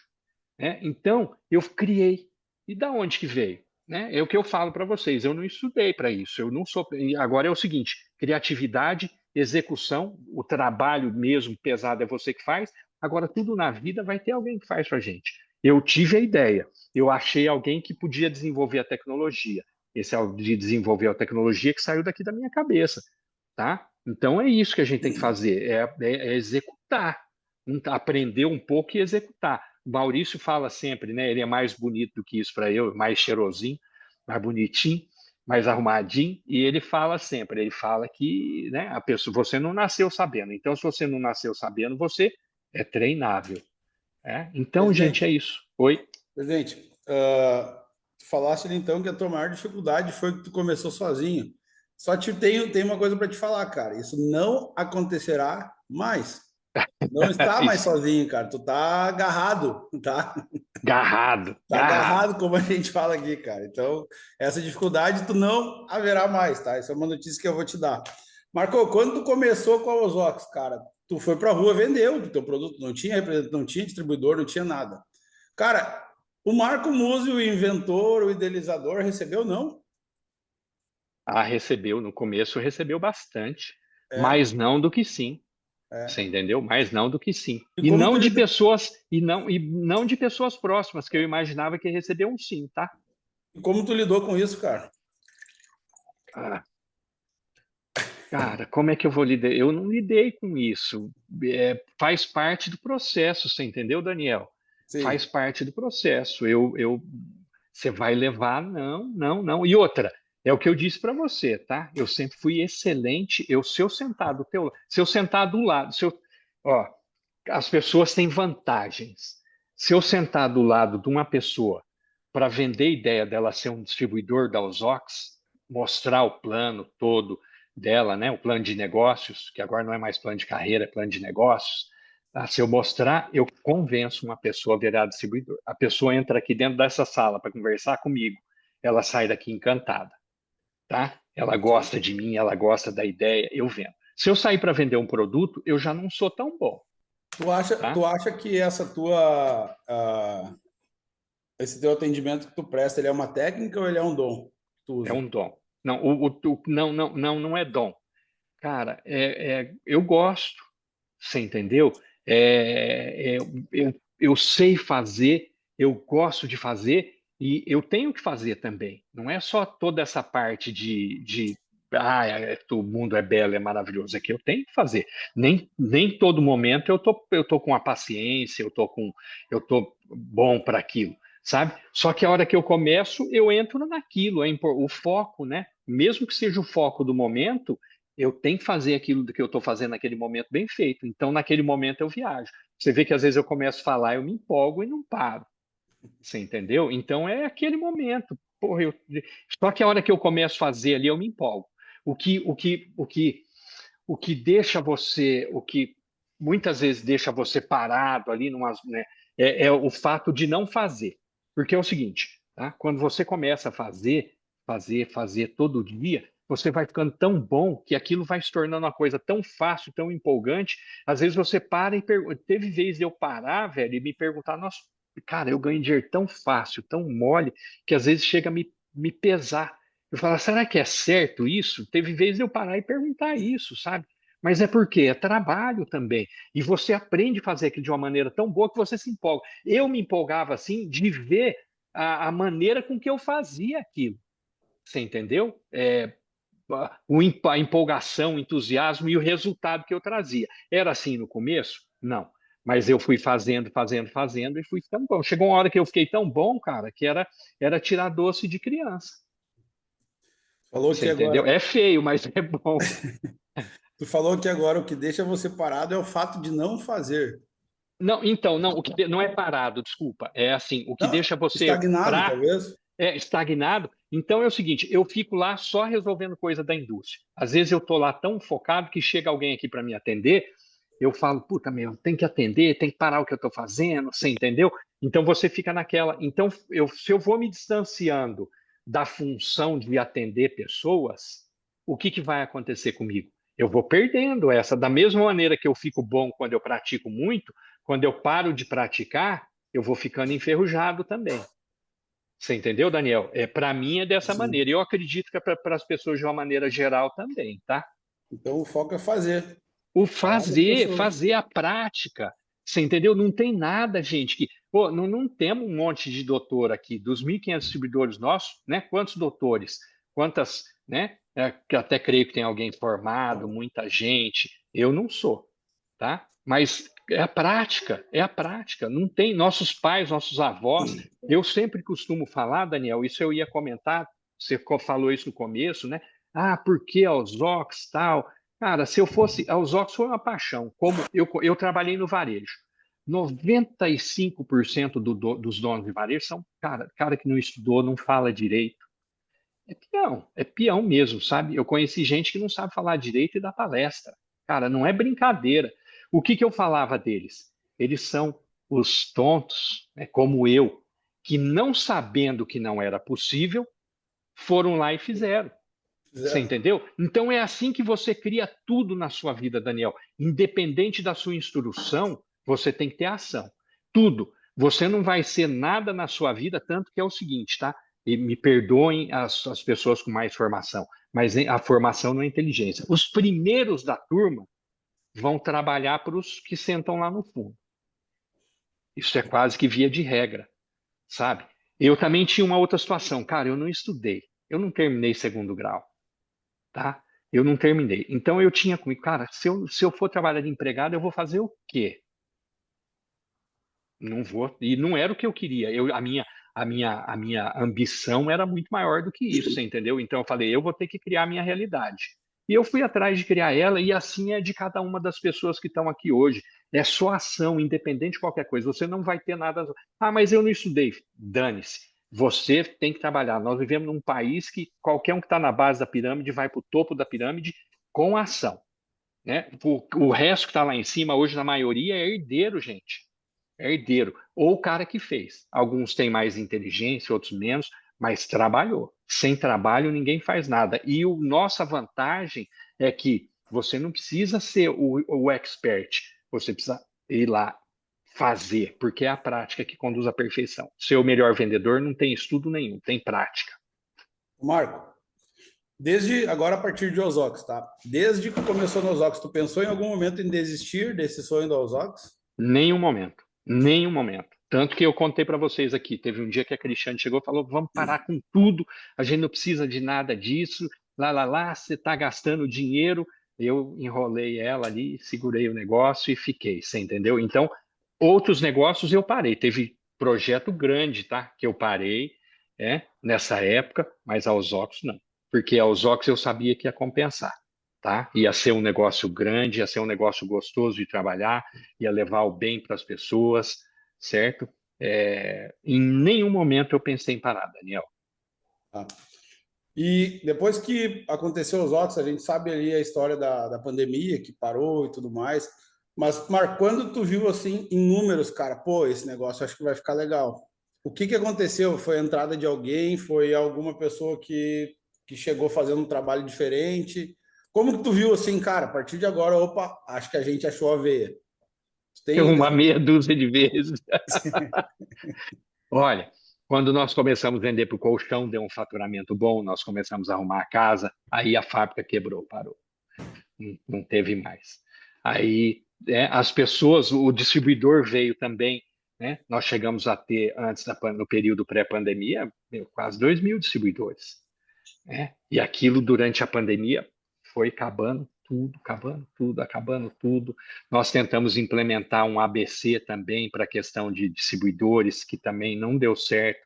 né? Então eu criei. E da onde que veio? Né? É o que eu falo para vocês. Eu não estudei para isso. Eu não sou. Agora é o seguinte: criatividade, execução, o trabalho mesmo pesado é você que faz. Agora tudo na vida vai ter alguém que faz para a gente. Eu tive a ideia. Eu achei alguém que podia desenvolver a tecnologia. Esse é o de desenvolver a tecnologia que saiu daqui da minha cabeça, tá? Então é isso que a gente tem que fazer, é executar, aprender um pouco e executar. O Maurício fala sempre, né? Ele é mais bonito do que isso para eu, mais cheirosinho, mais bonitinho, mais arrumadinho, e ele fala sempre, ele fala que, né, a pessoa, você não nasceu sabendo. Então, se você não nasceu sabendo, você é treinável. Né? Então, gente, é Presidente, isso. Oi? presidente, tu falaste ali, então que a tua maior dificuldade foi que tu começou sozinho. Só tenho uma coisa para te falar, cara. Isso não acontecerá mais. Não está mais Isso. sozinho, cara. Tu tá agarrado, tá? Garrado, Tá garrado. agarrado, como a gente fala aqui, cara. Então, essa dificuldade tu não haverá mais, tá? Essa é uma notícia que eu vou te dar. Marco, quando tu começou com a Osox, cara, tu foi pra rua, vendeu o teu produto, não tinha representante, não tinha distribuidor, não tinha nada. Cara, o Marco Musi, o inventor, o idealizador, recebeu não? Ah, recebeu, no começo recebeu bastante, É, mais não do que sim. Você entendeu? Mais não do que sim. E E como tu não de lida, pessoas, e não de pessoas próximas, que eu imaginava que ia receber um sim, tá? como tu lidou com isso, cara? Ah, cara, como é que eu vou lidar? Eu não lidei com isso. Faz parte do processo, você entendeu, Daniel? Sim. Faz parte do processo. Você vai levar, não, não, não. E outra, é o que eu disse para você, tá? Eu sempre fui excelente. Se eu sentar se eu sentar do lado, ó, as pessoas têm vantagens. Se eu sentar do lado de uma pessoa para vender a ideia dela ser um distribuidor da Ozox, mostrar o plano todo dela, né, o plano de negócios, que agora não é mais plano de carreira, é plano de negócios. Tá? Se eu mostrar, eu convenço uma pessoa a virar distribuidor. A pessoa entra aqui dentro dessa sala para conversar comigo, ela sai daqui encantada, tá? Ela Sim. gosta de mim, ela gosta da ideia, eu vendo. Se eu sair para vender um produto, eu já não sou tão bom, Tu tá? acha que esse teu atendimento que tu presta, ele é uma técnica ou ele é um dom que tu É usa? um dom. Não, não, não, não, não é dom. Cara, eu gosto, você entendeu? Eu sei fazer, eu gosto de fazer e eu tenho que fazer também. Não é só toda essa parte o mundo é belo, é maravilhoso. É que eu tenho que fazer. Nem todo momento eu tô com a paciência, eu tô bom para aquilo, sabe? Só que a hora que eu começo, eu entro naquilo, o foco, né? Mesmo que seja o foco do momento, eu tenho que fazer aquilo que eu estou fazendo naquele momento bem feito. Então, naquele momento, eu viajo. Você vê que às vezes eu começo a falar, eu me empolgo e não paro. Você entendeu? Então, é aquele momento. Porra, só que a hora que eu começo a fazer ali, eu me empolgo. O que deixa você, o que muitas vezes deixa você parado ali, né, é o fato de não fazer. Porque é o seguinte, tá? Quando você começa a fazer todo dia, você vai ficando tão bom que aquilo vai se tornando uma coisa tão fácil, tão empolgante. Às vezes você para e pergunta. Teve vez de eu parar, velho, e me perguntar, nossa, cara, eu ganho dinheiro tão fácil, tão mole, que às vezes chega a me pesar. Eu falo, será que é certo isso? Teve vez de eu parar e perguntar isso, sabe? Mas é porque é trabalho também. E você aprende a fazer aquilo de uma maneira tão boa que você se empolga. Eu me empolgava assim de ver a maneira com que eu fazia aquilo. Você entendeu? A empolgação, o entusiasmo e o resultado que eu trazia. Era assim no começo? Não. Mas eu fui fazendo, fazendo, fazendo e fui ficando bom. Chegou uma hora que eu fiquei tão bom, cara, que era tirar doce de criança. Falou Você que agora, entendeu? É feio, mas é bom. tu falou que agora o que deixa você parado é o fato de não fazer. Não, então, não, não é parado, desculpa. É assim, o que Não, deixa você estagnado, talvez. estagnado. Então é o seguinte, eu fico lá só resolvendo coisa da indústria. Às vezes eu tô lá tão focado que chega alguém aqui para me atender, eu falo, puta meu, tem que atender, tem que parar o que eu estou fazendo, você entendeu? Então você fica naquela. Então, se eu vou me distanciando da função de atender pessoas, o que vai acontecer comigo? Eu vou perdendo essa. Da mesma maneira que eu fico bom quando eu pratico muito, quando eu paro de praticar, eu vou ficando enferrujado também. Você entendeu, Daniel? Para mim é dessa Sim. maneira. E eu acredito que é para as pessoas de uma maneira geral também, tá? Então o foco é fazer. O Parar das fazer, pessoas. fazer a prática. Você entendeu? Não tem nada, gente, que. Pô, não temos um monte de doutor aqui. Dos 1.500 distribuidores nossos, né? Quantos doutores? Quantas, né? Que até creio que tem alguém formado, muita gente. Eu não sou, tá? Mas é a prática, é a prática. Não tem nossos pais, nossos avós. Eu sempre costumo falar, Daniel, isso eu ia comentar, você falou isso no começo, né? Ah, por que aos ox, tal? Cara, se eu fosse. A Osório foi uma paixão. Como eu trabalhei no varejo. 95% dos donos de varejo são cara que não estudou, não fala direito. É peão mesmo, sabe? Eu conheci gente que não sabe falar direito e dá palestra. Cara, não é brincadeira. O que eu falava deles? Eles são os tontos, né, como eu, que não sabendo que não era possível, foram lá e fizeram. Você Fizeram. entendeu? Então é assim que você cria tudo na sua vida, Daniel. Independente da sua instrução, você tem que ter ação. Tudo. Você não vai ser nada na sua vida, tanto que é o seguinte, tá? E me perdoem as pessoas com mais formação, mas a formação não é inteligência. Os primeiros da turma vão trabalhar para os que sentam lá no fundo. Isso é quase que via de regra, sabe? Eu também tinha uma outra situação. Cara, eu não estudei. Eu não terminei segundo grau, tá? Eu não terminei. Então eu tinha comigo, cara, se eu for trabalhar de empregado, eu vou fazer o quê? Não vou. E não era o que eu queria. A minha ambição era muito maior do que isso, você entendeu? Então eu falei, eu vou ter que criar a minha realidade. E eu fui atrás de criar ela, e assim é de cada uma das pessoas que estão aqui hoje. É só ação, independente de qualquer coisa. Você não vai ter nada. Ah, mas eu não estudei. Dane-se. Você tem que trabalhar. Nós vivemos num país que qualquer um que está na base da pirâmide vai para o topo da pirâmide com ação, né? O resto que está lá em cima, hoje, na maioria, é herdeiro, gente. É herdeiro. Ou o cara que fez. Alguns têm mais inteligência, outros menos, mas trabalhou. Sem trabalho, ninguém faz nada. E nossa vantagem é que você não precisa ser o expert, você precisa ir lá fazer, porque é a prática que conduz à perfeição. Ser o melhor vendedor não tem estudo nenhum, tem prática. Marco, desde agora a partir de Osóx, tá? Desde que começou no Osóx, tu pensou em algum momento em desistir desse sonho do Osóx? Nenhum momento. Nenhum momento. Tanto que eu contei para vocês aqui. Teve um dia que a Cristiane chegou e falou: vamos parar com tudo, a gente não precisa de nada disso. Lá, você está gastando dinheiro. Eu enrolei ela ali, segurei o negócio e fiquei, você entendeu? Então, outros negócios eu parei. Teve projeto grande, tá? Que eu parei, nessa época, mas a Osóx não. Porque a Osóx eu sabia que ia compensar, tá? Ia ser um negócio grande, ia ser um negócio gostoso de trabalhar, ia levar o bem para as pessoas, certo? Em nenhum momento eu pensei em parar, Daniel. Tá. E depois que aconteceu os Osóx, a gente sabe ali a história da pandemia, que parou e tudo mais. Mas, Marco, quando tu viu assim em números, cara, pô, esse negócio acho que vai ficar legal. O que que aconteceu? Foi a entrada de alguém? Foi alguma pessoa que chegou fazendo um trabalho diferente? Como que tu viu assim, cara, a partir de agora, opa, acho que a gente achou a veia. Tu tem Uma meia dúzia de vezes. Olha, quando nós começamos a vender para o colchão, deu um faturamento bom, nós começamos a arrumar a casa, aí a fábrica quebrou, parou, não teve mais. Aí, as pessoas, o distribuidor veio também, né? Nós chegamos a ter, no período pré-pandemia, quase 2.000 distribuidores, né? E aquilo durante a pandemia foi acabando tudo, acabando tudo, acabando tudo. Nós tentamos implementar um ABC também para a questão de distribuidores, que também não deu certo,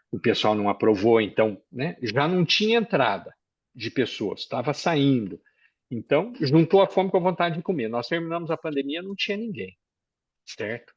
o pessoal não aprovou, então, né, já não tinha entrada de pessoas, estava saindo. Então, juntou a fome com a vontade de comer. Nós terminamos a pandemia, não tinha ninguém, certo?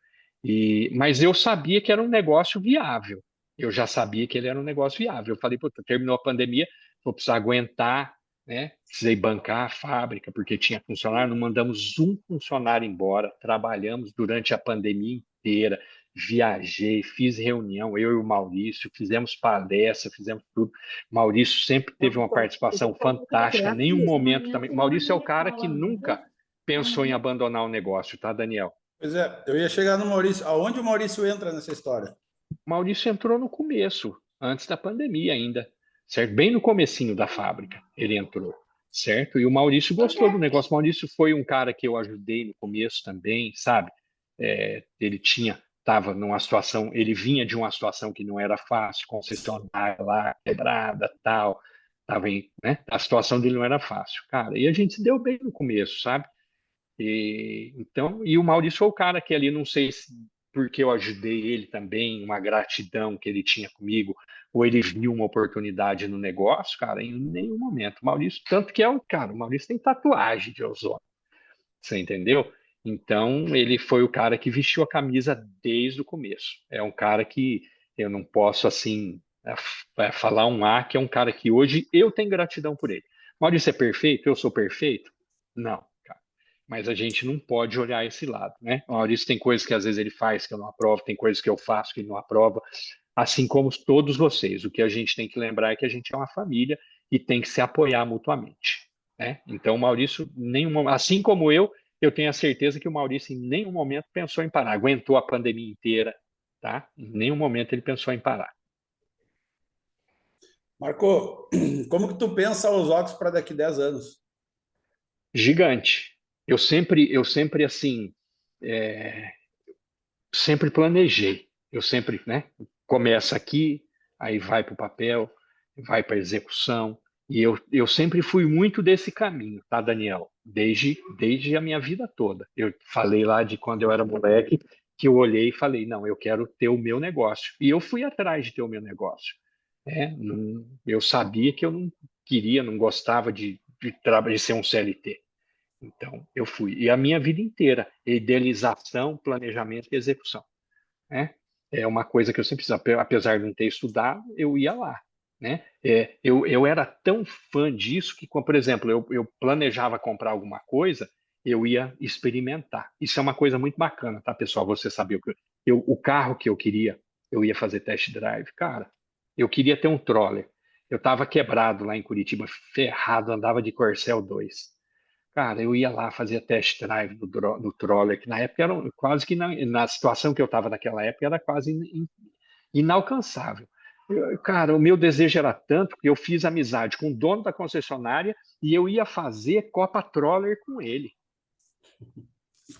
Mas eu sabia que era um negócio viável. Eu já sabia que ele era um negócio viável. Eu falei, puta, terminou a pandemia, vou precisar aguentar, né? Precisei bancar a fábrica, porque tinha funcionário. Não mandamos um funcionário embora. Trabalhamos durante a pandemia inteira. Viajei, fiz reunião, eu e o Maurício, fizemos palestra, fizemos tudo. O Maurício sempre teve uma participação fantástica, nenhum momento também. O Maurício é o cara que nunca pensou em abandonar o negócio, tá, Daniel? Pois é, eu ia chegar no Maurício. Aonde o Maurício entra nessa história? Maurício entrou no começo, antes da pandemia ainda, certo? Bem no comecinho da fábrica ele entrou, certo? E o Maurício gostou do negócio. O Maurício foi um cara que eu ajudei no começo também, sabe? Ele estava numa situação, ele vinha de uma situação que não era fácil, concessionária lá, quebrada, tal, né? A situação dele não era fácil, cara. E a gente se deu bem no começo, sabe? E o Maurício foi o cara que ali, não sei se porque eu ajudei ele também, uma gratidão que ele tinha comigo, ou ele viu uma oportunidade no negócio, cara, em nenhum momento. O Maurício, tanto que o Maurício tem tatuagem de ozônio, você entendeu? Então, ele foi o cara que vestiu a camisa desde o começo. É um cara que eu não posso, assim, falar um A, que é um cara que hoje eu tenho gratidão por ele. Maurício é perfeito? Eu sou perfeito? Não, mas a gente não pode olhar esse lado, né? O Maurício tem coisas que às vezes ele faz que eu não aprovo, tem coisas que eu faço que ele não aprova, assim como todos vocês. O que a gente tem que lembrar é que a gente é uma família e tem que se apoiar mutuamente, né? Então, o Maurício, assim como eu tenho a certeza que o Maurício em nenhum momento pensou em parar, aguentou a pandemia inteira, tá? Em nenhum momento ele pensou em parar. Marco, como que tu pensa os Ox para daqui 10 anos? Gigante, eu sempre assim, é, sempre planejei. Eu sempre, né? Começa aqui, aí vai para o papel, vai para a execução. E eu sempre fui muito desse caminho, tá, Daniel? Desde a minha vida toda. Eu falei lá de quando eu era moleque, que eu olhei e falei, não, eu quero ter o meu negócio. E eu fui atrás de ter o meu negócio. Eu sabia que eu não queria, não gostava de ser um CLT. Então, eu fui. E a minha vida inteira, idealização, planejamento e execução, né? É uma coisa que eu sempre fiz, apesar de não ter estudado, eu ia lá, né? Eu era tão fã disso que, por exemplo, eu planejava comprar alguma coisa, eu ia experimentar. Isso é uma coisa muito bacana, tá, pessoal? Você sabia o carro que eu queria, eu ia fazer test drive. Cara, eu queria ter um Troller. Eu estava quebrado lá em Curitiba, ferrado, andava de Corcel 2. Cara, eu ia lá, fazia test drive no Troller, que na época era quase que na situação que eu estava naquela época era quase inalcançável. Cara, o meu desejo era tanto que eu fiz amizade com o dono da concessionária e eu ia fazer Copa Troller com ele.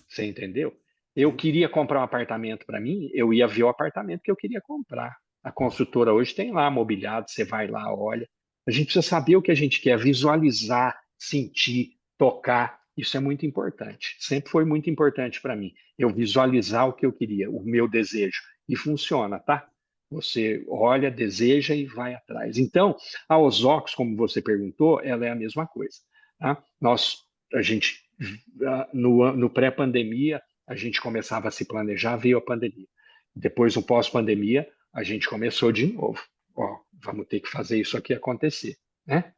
Você entendeu? Eu queria comprar um apartamento para mim, eu ia ver o apartamento que eu queria comprar. A construtora hoje tem lá mobiliado, você vai lá, olha. A gente precisa saber o que a gente quer, visualizar, sentir, tocar. Isso é muito importante. Sempre foi muito importante para mim. Eu visualizar o que eu queria, o meu desejo. E funciona, tá? Você olha, deseja e vai atrás. Então, a Osócos, como você perguntou, ela é a mesma coisa. Tá? A gente no pré-pandemia, a gente começava a se planejar, veio a pandemia. Depois, no pós-pandemia, a gente começou de novo. Ó, vamos ter que fazer isso aqui acontecer, né?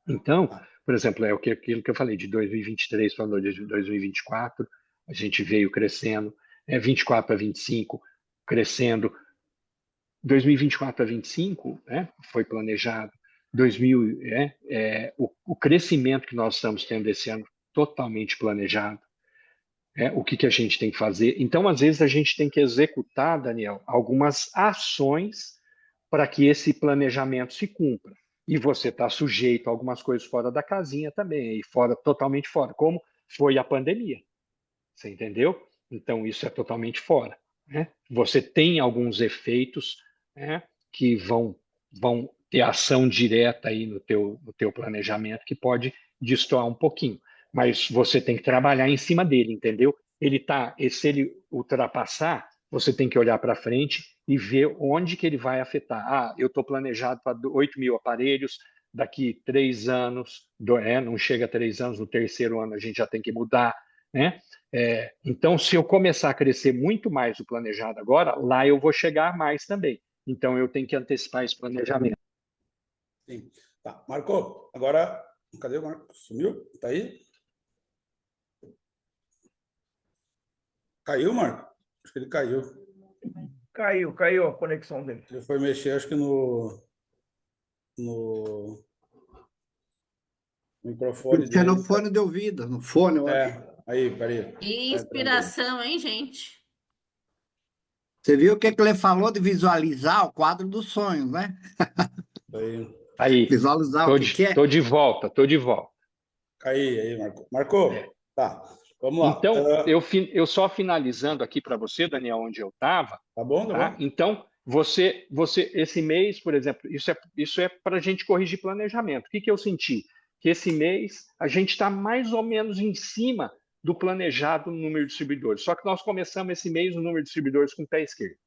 Então, por exemplo, aquilo que eu falei, de 2023 para 2024, a gente veio crescendo, 24 a 25, crescendo, 2024 a 25, né, foi planejado, 2000, o crescimento que nós estamos tendo esse ano totalmente planejado, o que a gente tem que fazer. Então, às vezes, a gente tem que executar, Daniel, algumas ações para que esse planejamento se cumpra. E você está sujeito a algumas coisas fora da casinha também, e fora, totalmente fora, como foi a pandemia. Você entendeu? Então, isso é totalmente fora. Né? Você tem alguns efeitos, né, que vão ter ação direta aí no teu planejamento que pode destoar um pouquinho. Mas você tem que trabalhar em cima dele, entendeu? Se ele ultrapassar, você tem que olhar para frente e ver onde que ele vai afetar. Ah, eu estou planejado para 8 mil aparelhos, daqui 3 anos, não chega a 3 anos, no terceiro ano a gente já tem que mudar, né? Então, se eu começar a crescer muito mais do planejado agora, lá eu vou chegar mais também. Então, eu tenho que antecipar esse planejamento. Sim. Tá, Marco, agora, cadê o Marco? Sumiu? Tá aí? Caiu, Marco? Acho que ele caiu. Caiu a conexão dele. Ele foi mexer, acho que no microfone Tinha no dele. fone de ouvido, no fone, eu acho. Aí, peraí. Que inspiração, hein, gente? Você viu o que ele falou de visualizar o quadro dos sonhos, né? Aí, Aí, Visualizar o que é. tô de volta, tô de volta. aí, Marco. Marco, tá, vamos lá. Então, eu só finalizando aqui para você, Daniel, onde eu estava, Tá bom, tá tá? bom. Então, você, esse mês, por exemplo, isso é para a gente corrigir planejamento. O que eu senti? Que esse mês a gente está mais ou menos em cima do planejado no número de distribuidores. Só que nós começamos esse mês o número de distribuidores com o pé esquerdo,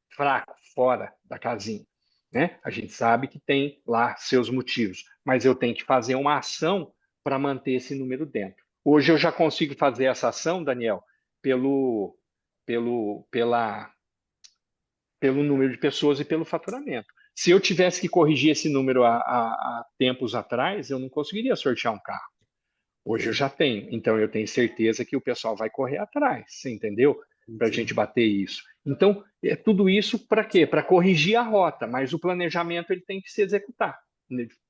fraco, fora da casinha. Né? A gente sabe que tem lá seus motivos, mas eu tenho que fazer uma ação para manter esse número dentro. Hoje eu já consigo fazer essa ação, Daniel, pelo, pelo, pela, pelo número de pessoas e pelo faturamento. Se eu tivesse que corrigir esse número há tempos atrás, eu não conseguiria sortear um carro. Hoje eu já tenho, então eu tenho certeza que o pessoal vai correr atrás, você entendeu? Para a gente bater isso. Então, tudo isso para quê? Para corrigir a rota, mas o planejamento ele tem que se executar.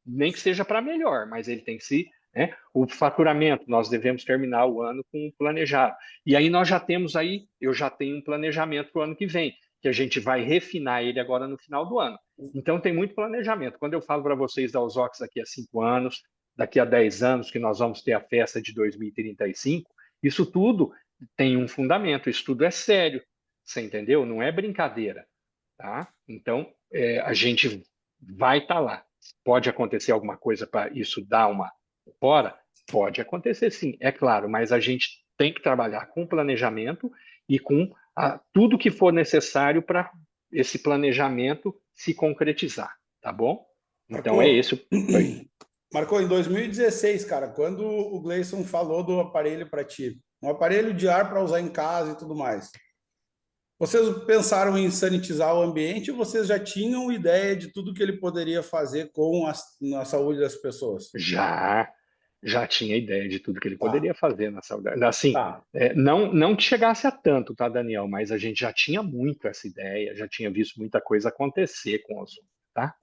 Nem que seja para melhor, mas ele tem que se. Né? O faturamento, nós devemos terminar o ano com o planejado. E aí nós já temos aí, eu já tenho um planejamento para o ano que vem, que a gente vai refinar ele agora no final do ano. Então tem muito planejamento. Quando eu falo para vocês da Osócos daqui a 5 anos, daqui a 10 anos que nós vamos ter a festa de 2035, isso tudo tem um fundamento, isso tudo é sério, você entendeu? Não é brincadeira, tá? Então, a gente vai estar lá. Pode acontecer alguma coisa para isso dar uma fora? Pode acontecer sim, é claro, mas a gente tem que trabalhar com planejamento e com tudo que for necessário para esse planejamento se concretizar, tá bom? Então Marcou, é esse. Marcou em 2016, cara, quando o Gleison falou do aparelho para ti, um aparelho de ar para usar em casa e tudo mais. Vocês pensaram em sanitizar o ambiente ou vocês já tinham ideia de tudo que ele poderia fazer com a saúde das pessoas? Já tinha ideia de tudo que ele Tá, poderia fazer na saúde. Assim, tá. não que chegasse a tanto, tá, Daniel? Mas a gente já tinha muito essa ideia, já tinha visto muita coisa acontecer com o Ozônio, tá?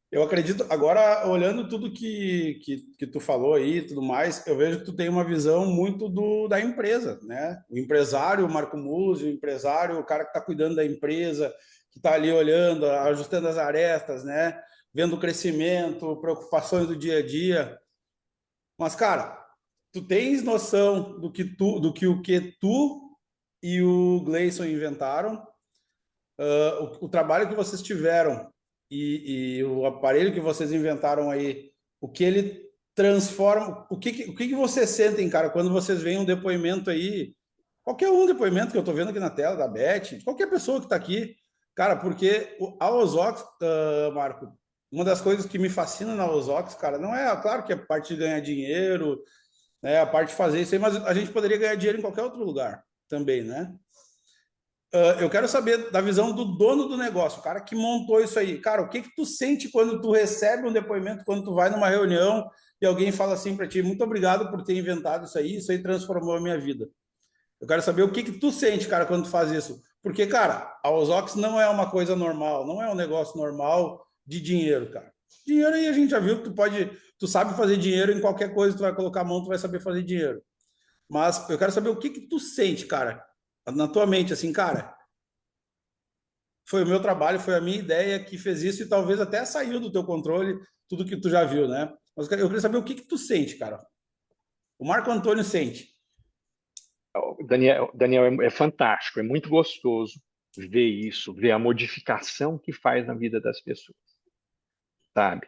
Eu acredito, agora olhando tudo que tu falou aí e tudo mais, eu vejo que tu tem uma visão muito da empresa, né? O empresário, o Marco Musi, o empresário, o cara que está cuidando da empresa, que está ali olhando, ajustando as arestas, né? Vendo o crescimento, preocupações do dia a dia. Mas, cara, tu tens noção do que tu e o Gleison inventaram, o trabalho que vocês tiveram e o aparelho que vocês inventaram aí, o que ele transforma, o que vocês sentem, cara, quando vocês veem um depoimento aí, qualquer um depoimento que eu estou vendo aqui na tela, da Beth, de qualquer pessoa que está aqui, cara, porque a Ozox, Marco, uma das coisas que me fascina na Ozox, cara, não é, claro que é a parte de ganhar dinheiro, né, a parte de fazer isso aí, mas a gente poderia ganhar dinheiro em qualquer outro lugar também, né? Eu quero saber da visão do dono do negócio, o cara que montou isso aí. Cara, o que tu sente quando tu recebe um depoimento, quando tu vai numa reunião e alguém fala assim para ti, muito obrigado por ter inventado isso aí transformou a minha vida. Eu quero saber o que tu sente, cara, quando tu faz isso. Porque, cara, a Ozox não é uma coisa normal, não é um negócio normal de dinheiro, cara. Dinheiro aí a gente já viu que tu sabe fazer dinheiro em qualquer coisa, tu vai colocar a mão, tu vai saber fazer dinheiro. Mas eu quero saber o que tu sente, cara, na tua mente, assim, cara, foi o meu trabalho, foi a minha ideia que fez isso e talvez até saiu do teu controle tudo que tu já viu, né? Mas eu queria saber o que tu sente, cara. O Marco Antônio sente. Daniel, é fantástico, é muito gostoso ver isso, ver a modificação que faz na vida das pessoas, sabe?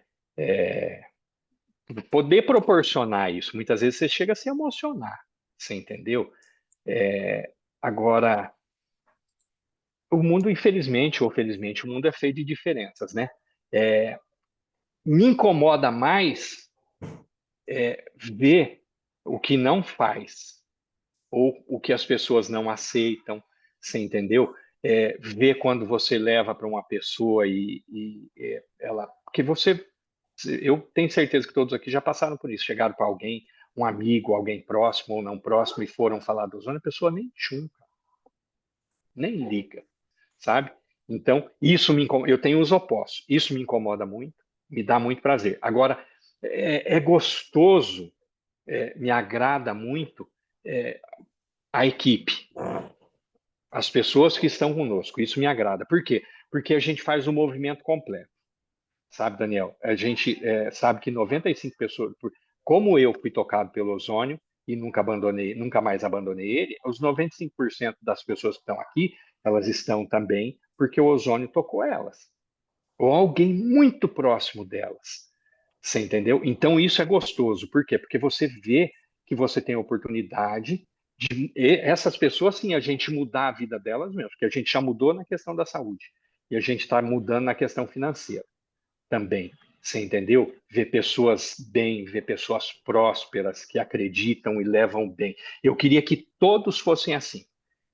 Poder proporcionar isso, muitas vezes você chega a se emocionar, você entendeu? Agora, o mundo, infelizmente ou felizmente, o mundo é feito de diferenças, né? Me incomoda mais ver o que não faz ou o que as pessoas não aceitam, você entendeu? Ver quando você leva para uma pessoa e ela, porque eu tenho certeza que todos aqui já passaram por isso, chegaram para alguém, um amigo, alguém próximo ou não próximo e foram falar do ozônio, a pessoa nem chunca, nem liga, sabe? Então, isso me incomoda, eu tenho os opostos, isso me incomoda muito, me dá muito prazer. Agora, é gostoso, me agrada muito a equipe, as pessoas que estão conosco, isso me agrada. Por quê? Porque a gente faz o movimento completo, sabe, Daniel? A gente sabe que 95 pessoas, como eu fui tocado pelo ozônio e nunca mais abandonei ele, os 95% das pessoas que estão aqui, elas estão também porque o ozônio tocou elas, ou alguém muito próximo delas. Você entendeu? Então isso é gostoso. Por quê? Porque você vê que você tem a oportunidade de essas pessoas, sim, a gente mudar a vida delas mesmo, porque a gente já mudou na questão da saúde e a gente está mudando na questão financeira também. Você entendeu? Ver pessoas bem, ver pessoas prósperas que acreditam e levam bem. Eu queria que todos fossem assim.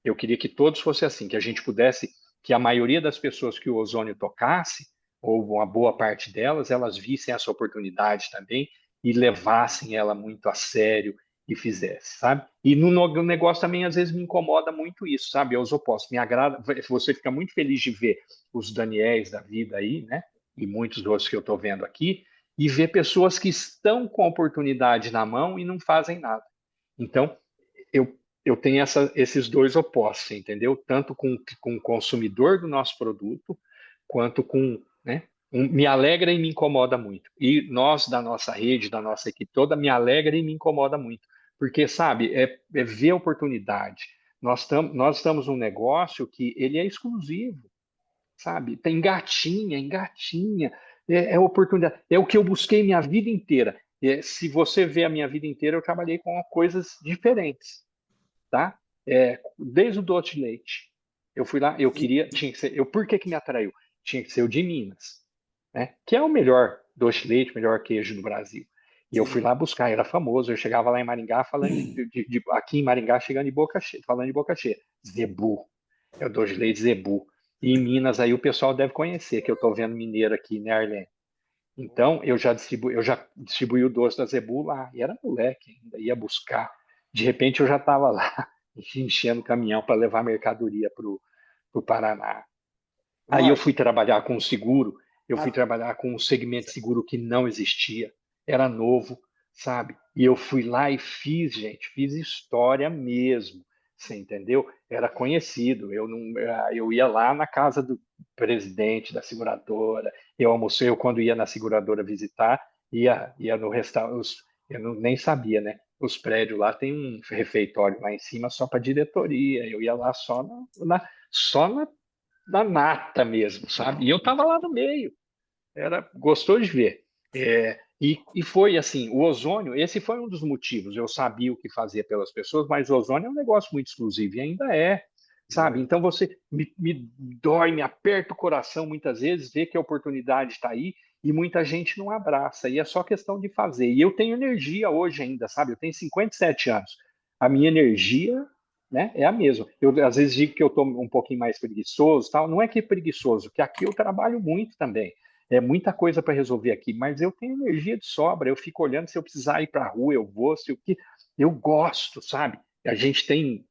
Eu queria que todos fossem assim, que a gente pudesse, que a maioria das pessoas que o ozônio tocasse, ou uma boa parte delas, elas vissem essa oportunidade também e levassem ela muito a sério e fizessem, sabe? E no negócio também, às vezes, me incomoda muito isso, sabe? É os opostos. Me agrada, você fica muito feliz de ver os Daniéis da vida aí, né? E muitos outros que eu estou vendo aqui, e ver pessoas que estão com a oportunidade na mão e não fazem nada. Então, eu tenho esses dois opostos, entendeu? Tanto com o consumidor do nosso produto, quanto com, né, Me alegra e me incomoda muito. E nós, da nossa rede, da nossa equipe toda, me alegra e me incomoda muito. Porque, sabe, é ver a oportunidade. Nós estamos num negócio que ele é exclusivo, sabe? Tem engatinha. É oportunidade. É o que eu busquei minha vida inteira. Se você vê a minha vida inteira, eu trabalhei com coisas diferentes, tá? Desde o doce de leite. Eu fui lá, eu queria, tinha que ser, por que que me atraiu? Tinha que ser o de Minas, né? Que é o melhor doce de leite, o melhor queijo do Brasil. E eu fui Sim. lá buscar, era famoso. Eu chegava lá em Maringá falando aqui em Maringá chegando de boca cheia, falando de boca cheia. Zebu, é o doce de leite Zebu. E em Minas aí o pessoal deve conhecer, que eu tô vendo mineiro aqui, né, Arlene? Então eu já distribuí o doce da Zebu lá. E era moleque, ainda ia buscar. De repente eu já estava lá enchendo o caminhão para levar mercadoria para o Paraná. Ô, Aí eu Marco, fui trabalhar com seguro, eu fui a- trabalhar com um segmento de seguro que não existia, era novo, sabe? E eu fui lá e fiz, gente, fiz história mesmo, você entendeu? Era conhecido, eu não, eu ia lá na casa do presidente da seguradora, eu almocei, eu quando ia na seguradora visitar, ia no restaurante, eu nem sabia, né? Os prédios lá tem um refeitório lá em cima só para diretoria, eu ia lá só na nata mesmo, sabe? E eu estava lá no meio, era gostoso de ver. E foi assim, o ozônio, esse foi um dos motivos. Eu sabia o que fazer pelas pessoas, mas o ozônio é um negócio muito exclusivo e ainda é, sabe? Então você me dói, me aperta o coração muitas vezes, ver que a oportunidade está aí e muita gente não abraça. E é só questão de fazer. E eu tenho energia hoje ainda, sabe? Eu tenho 57 anos. A minha energia, né, é a mesma. Eu às vezes digo que eu estou um pouquinho mais preguiçoso, tal. Não é que é preguiçoso, que aqui eu trabalho muito também. É muita coisa para resolver aqui, mas eu tenho energia de sobra. Eu fico olhando se eu precisar ir para a rua, eu vou. Se o que eu gosto, sabe? A gente tem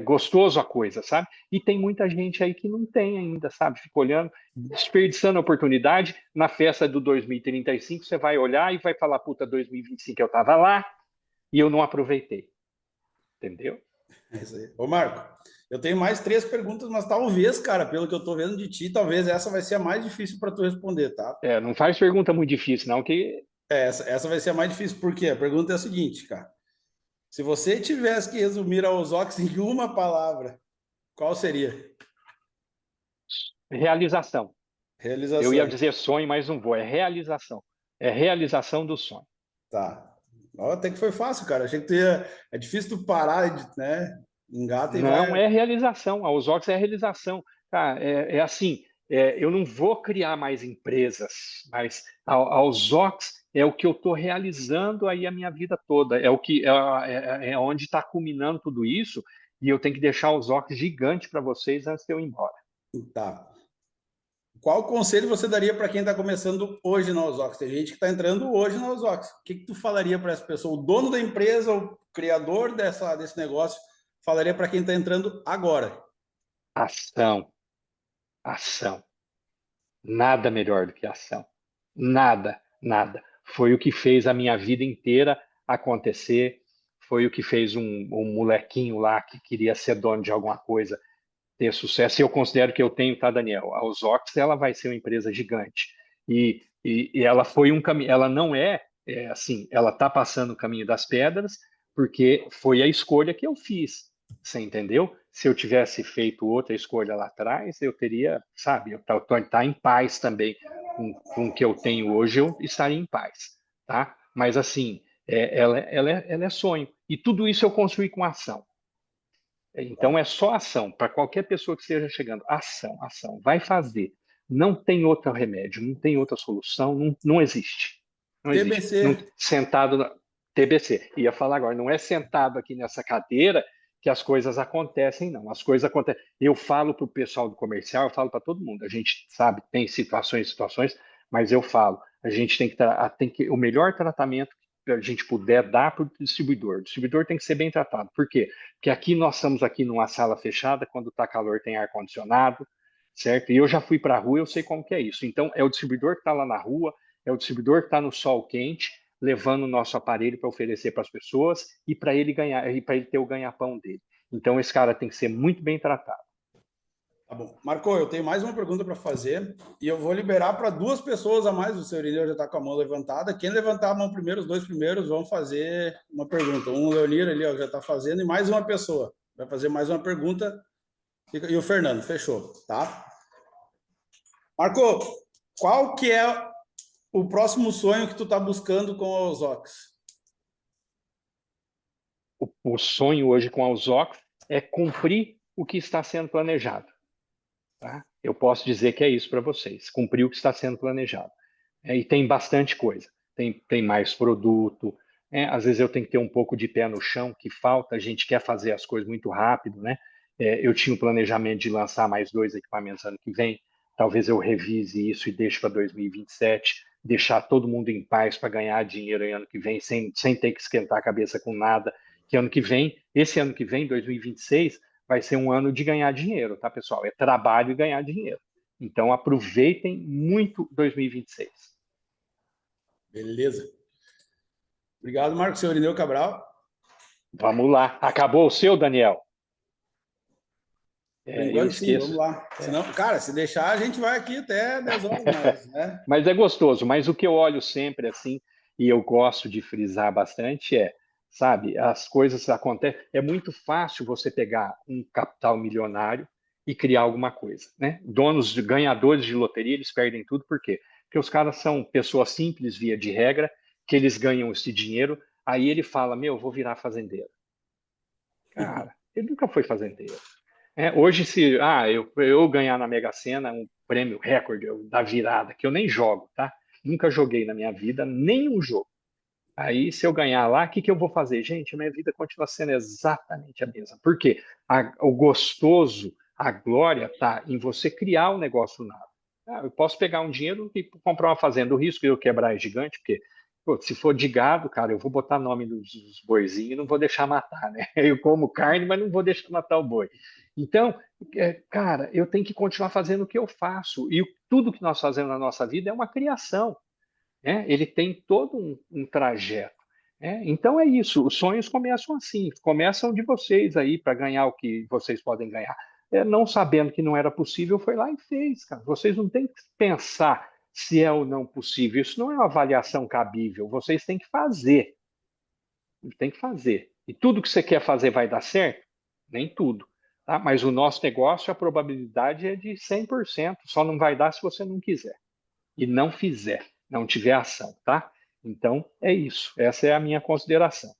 gostoso a coisa, sabe? E tem muita gente aí que não tem ainda, sabe? Fica olhando, desperdiçando a oportunidade. Na festa do 2035, você vai olhar e vai falar, puta, 2025 eu estava lá e eu não aproveitei, entendeu? é isso aí. Ô, Marco, eu tenho mais três perguntas, mas talvez, cara, pelo que eu tô vendo de ti, talvez essa vai ser a mais difícil para tu responder, tá? Não faz pergunta muito difícil, não, que Essa vai ser a mais difícil, por quê? A pergunta é a seguinte, cara. Se você tivesse que resumir a Ozox em uma palavra, qual seria? realização. Eu ia Realização. dizer sonho, mas não vou. É realização. É realização do sonho. Tá. Ó, até que foi fácil, cara. Achei que tu ia... É difícil tu parar, né? Engata e vai. Não é realização. A Osóx é realização. Tá, assim, eu não vou criar mais empresas, mas a Osóx é o que eu estou realizando aí a minha vida toda. É o que é onde está culminando tudo isso. E eu tenho que deixar o Osóx gigante para vocês antes de eu ir embora. Tá. Qual conselho você daria para quem está começando hoje na Ozox? Tem gente que está entrando hoje na Ozox. O que tu falaria para essa pessoa? O dono da empresa, o criador desse negócio, falaria para quem está entrando agora? Ação, ação. Nada melhor do que ação. Nada, nada. Foi o que fez a minha vida inteira acontecer. Foi o que fez um molequinho lá que queria ser dono de alguma coisa ter sucesso. E eu considero que eu tenho, tá, Daniel? A Ozox, ela vai ser uma empresa gigante. E ela foi um caminho. Ela não assim, ela está passando o caminho das pedras porque foi a escolha que eu fiz. Você entendeu? Se eu tivesse feito outra escolha lá atrás, eu teria, sabe, eu tá em paz também com o que eu tenho hoje, eu estaria em paz, tá? Mas assim, ela é sonho. E tudo isso eu construí com ação. Então é só ação. Para qualquer pessoa que esteja chegando, ação, ação. Vai fazer. Não tem outro remédio, não tem outra solução, não existe. Não existe. Não, TBC. sentado na TBC. Ia falar agora, não é sentado aqui nessa cadeira que as coisas acontecem, não. As coisas acontecem. Eu falo para o pessoal do comercial, eu falo para todo mundo. A gente sabe, tem situações, mas eu falo, a gente tem que o melhor tratamento que a gente puder dar para o distribuidor. O distribuidor tem que ser bem tratado. Por quê? Porque aqui nós estamos aqui numa sala fechada, quando está calor tem ar-condicionado, certo? E eu já fui para a rua, eu sei como que é isso. Então, é o distribuidor que está lá na rua, é o distribuidor que está no sol quente, levando o nosso aparelho para oferecer para as pessoas e para ele ganhar, e para ele ter o ganha-pão dele. Então, esse cara tem que ser muito bem tratado. Tá bom. Marco, eu tenho mais uma pergunta para fazer e eu vou liberar para duas pessoas a mais. O senhor Irineu já está com a mão levantada. Quem levantar a mão primeiro, os dois primeiros, vão fazer uma pergunta. Um, o Leonir ali, ó, já está fazendo, e mais uma pessoa vai fazer mais uma pergunta. E o Fernando, fechou, tá? Marco, qual que é o próximo sonho que tu está buscando com a Ozox? O sonho hoje com a Alzox é cumprir o que está sendo planejado. Tá? Eu posso dizer que é isso para vocês, cumprir o que está sendo planejado. E tem bastante coisa, tem mais produto, às vezes eu tenho que ter um pouco de pé no chão, que falta, a gente quer fazer as coisas muito rápido, né? Eu tinha o planejamento de lançar mais 2 equipamentos ano que vem, talvez eu revise isso e deixe para 2027, deixar todo mundo em paz para ganhar dinheiro em ano que vem, sem ter que esquentar a cabeça com nada, que ano que vem, esse ano que vem, 2026, vai ser um ano de ganhar dinheiro, tá, pessoal? É trabalho e ganhar dinheiro. Então, aproveitem muito 2026. Beleza. Obrigado, Marco. Senhor Irineu Cabral. Vamos lá. Acabou o seu, Daniel? Por enquanto, sim, vamos lá. Senão, cara, se deixar, a gente vai aqui até 10 horas mais, né? Mas é gostoso. Mas o que eu olho sempre assim, e eu gosto de frisar bastante, sabe, as coisas acontecem. É muito fácil você pegar um capital milionário e criar alguma coisa, né? Ganhadores de loteria, eles perdem tudo, por quê? Porque os caras são pessoas simples, via de regra, que eles ganham esse dinheiro, aí ele fala, meu, eu vou virar fazendeiro. Cara, ele nunca foi fazendeiro. Hoje, se eu ganhar na Mega Sena um prêmio recorde da virada, que eu nem jogo, tá? Nunca joguei na minha vida nenhum jogo. Aí, se eu ganhar lá, o que eu vou fazer? Gente, a minha vida continua sendo exatamente a mesma. Por quê? O gostoso, a glória está em você criar um negócio nada. Eu posso pegar um dinheiro e comprar uma fazenda. O risco de eu quebrar é gigante, porque pô, se for de gado, cara, eu vou botar nome dos boizinhos e não vou deixar matar, né? Eu como carne, mas não vou deixar matar o boi. Então, cara, eu tenho que continuar fazendo o que eu faço. E tudo que nós fazemos na nossa vida é uma criação, né? Ele tem todo um trajeto. Então é isso, os sonhos começam assim, começam de vocês aí para ganhar o que vocês podem ganhar. Não sabendo que não era possível, foi lá e fez, cara. Vocês não têm que pensar se é ou não possível. Isso não é uma avaliação cabível. Vocês têm que fazer. Tem que fazer. E tudo que você quer fazer vai dar certo? Nem tudo. Tá? Mas o nosso negócio, a probabilidade é de 100%. Só não vai dar se você não quiser. E não fizer, não tiver ação, tá? Então, é isso. Essa é a minha consideração.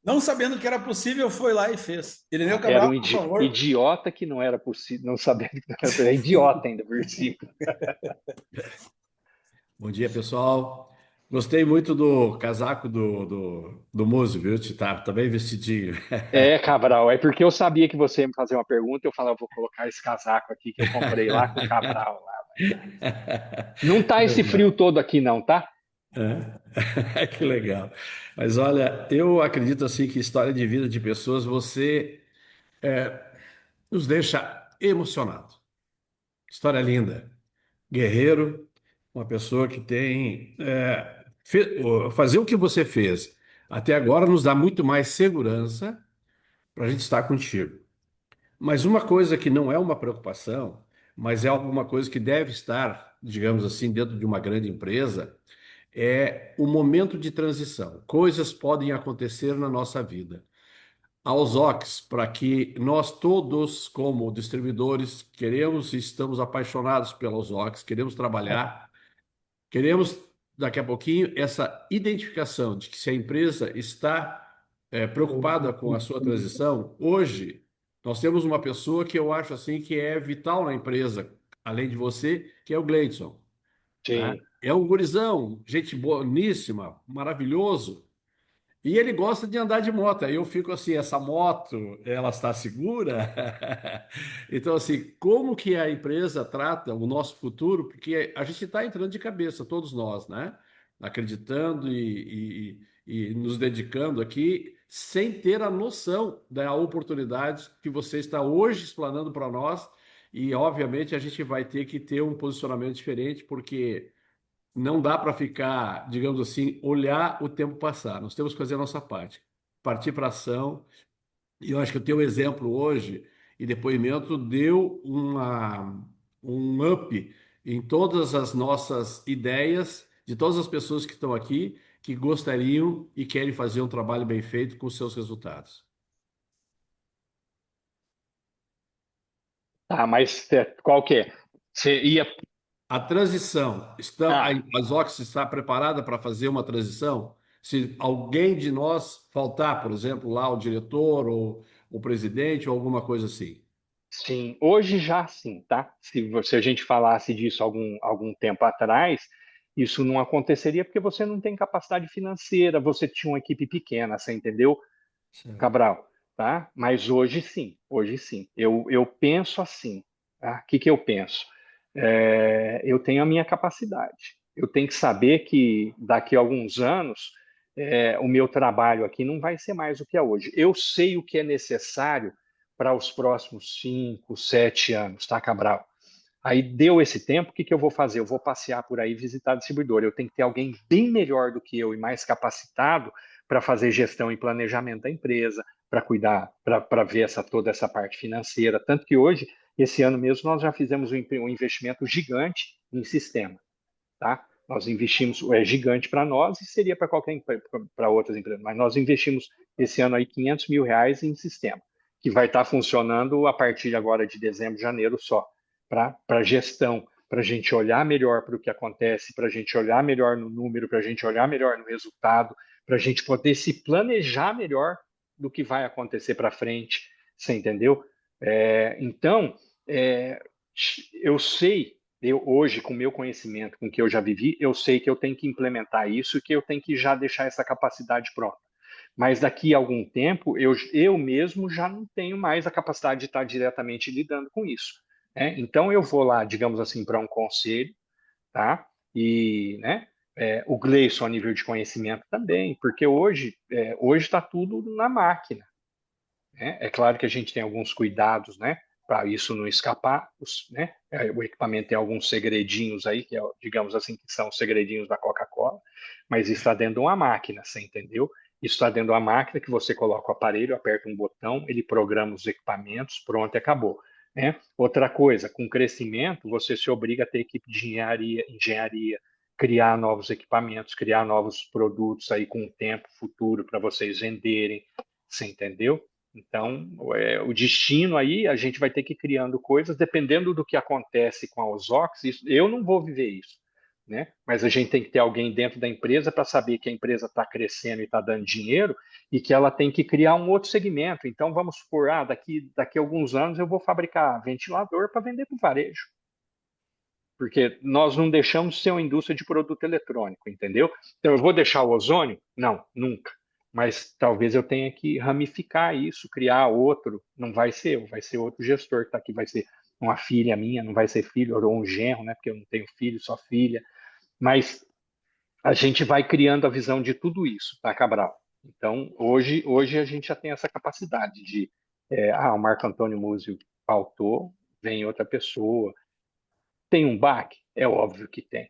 Não sabendo que era possível, foi lá e fez. Irineu Era Cabral, um por favor. idiota que não era possível, não sabendo que não era possível. É idiota ainda, por cima. Bom dia, pessoal. Gostei muito do casaco do Muzi, viu? Tá bem vestidinho. Cabral, é porque eu sabia que você ia me fazer uma pergunta, eu falava, vou colocar esse casaco aqui que eu comprei lá com o Cabral lá. Não tá esse frio todo aqui não, tá? Que legal. Mas olha, eu acredito assim que história de vida de pessoas, você nos deixa emocionado. História linda. Guerreiro, uma pessoa que tem fazer o que você fez até agora nos dá muito mais segurança para a gente estar contigo. Mas uma coisa que não é uma preocupação, mas é alguma coisa que deve estar, digamos assim, dentro de uma grande empresa, é o momento de transição. Coisas podem acontecer na nossa vida. Aos OX, para que nós todos, como distribuidores, queremos e estamos apaixonados pelos OX, queremos trabalhar, queremos, daqui a pouquinho, essa identificação de que se a empresa está preocupada com a sua transição, hoje nós temos uma pessoa que eu acho assim que é vital na empresa, além de você, que é o Gleidson. Né? Sim. É um gurizão, gente boníssima, maravilhoso, e ele gosta de andar de moto. Aí eu fico assim, essa moto, ela está segura? Então, assim, como que a empresa trata o nosso futuro? Porque a gente está entrando de cabeça, todos nós, né? Acreditando e nos dedicando aqui, sem ter a noção da oportunidade que você está hoje explanando para nós. E, obviamente, a gente vai ter que ter um posicionamento diferente, porque não dá para ficar, digamos assim, olhar o tempo passar. Nós temos que fazer a nossa parte, partir para ação. E eu acho que o teu exemplo hoje, e depoimento deu um up em todas as nossas ideias, de todas as pessoas que estão aqui, que gostariam e querem fazer um trabalho bem feito com seus resultados. Tá, mas qual que é? Você ia. A transição, Ah, a Zox está preparada para fazer uma transição? Se alguém de nós faltar, por exemplo, lá o diretor ou o presidente ou alguma coisa assim. sim, hoje já sim, tá? Se a gente falasse disso algum tempo atrás, isso não aconteceria porque você não tem capacidade financeira, você tinha uma equipe pequena, você entendeu, Certo. Cabral? Tá? Mas hoje sim, hoje sim. Eu penso assim, tá? O que que eu penso? Eu tenho a minha capacidade. Eu tenho que saber que daqui a alguns anos o meu trabalho aqui não vai ser mais o que é hoje. Eu sei o que é necessário para os próximos 5, 7 anos, tá, Cabral? Aí deu esse tempo, o que que eu vou fazer? Eu vou passear por aí, visitar distribuidor. Eu tenho que ter alguém bem melhor do que eu e mais capacitado para fazer gestão e planejamento da empresa, para cuidar, para ver toda essa parte financeira. Tanto que hoje, esse ano mesmo, nós já fizemos um investimento gigante em sistema, tá? Nós investimos, é gigante para nós e seria para qualquer para outras empresas, mas nós investimos esse ano aí R$ 500 mil em sistema, que vai estar funcionando a partir de agora de dezembro, janeiro só, para gestão, para a gente olhar melhor para o que acontece, para a gente olhar melhor no número, para a gente olhar melhor no resultado, para a gente poder se planejar melhor do que vai acontecer para frente, você entendeu? Então, é, eu sei eu hoje, com o meu conhecimento, com o que eu já vivi, eu sei que eu tenho que implementar isso e que eu tenho que já deixar essa capacidade pronta. Mas daqui a algum tempo, eu mesmo já não tenho mais a capacidade de estar diretamente lidando com isso, né? Então, eu vou lá, digamos assim, para um conselho, tá? E, né, o Gleison, a nível de conhecimento também, porque hoje está tudo na máquina, né? É claro que a gente tem alguns cuidados, né, para isso não escapar, né? O equipamento tem alguns segredinhos aí, que digamos assim, que são os segredinhos da Coca-Cola, mas isso está dentro de uma máquina, você entendeu? Isso está dentro de uma máquina que você coloca o aparelho, aperta um botão, ele programa os equipamentos, pronto, e acabou. Né? Outra coisa, com crescimento, você se obriga a ter equipe de engenharia, criar novos equipamentos, criar novos produtos aí com o tempo futuro para vocês venderem, você entendeu? Então, o destino aí, a gente vai ter que ir criando coisas, dependendo do que acontece com a Ozox, eu não vou viver isso, né? Mas a gente tem que ter alguém dentro da empresa para saber que a empresa está crescendo e está dando dinheiro e que ela tem que criar um outro segmento. Então, vamos supor, daqui a alguns anos eu vou fabricar ventilador para vender para o varejo. Porque nós não deixamos de ser uma indústria de produto eletrônico, entendeu? Então, eu vou deixar o ozônio? Não, nunca. Mas talvez eu tenha que ramificar isso, criar outro. Não vai ser eu, vai ser outro gestor que está aqui, vai ser uma filha minha, não vai ser filho ou um genro, né? Porque eu não tenho filho, só filha. Mas a gente vai criando a visão de tudo isso, tá, Cabral? Então, hoje a gente já tem essa capacidade de, o Marco Antônio Múzio faltou, vem outra pessoa. Tem um baque? É óbvio que tem,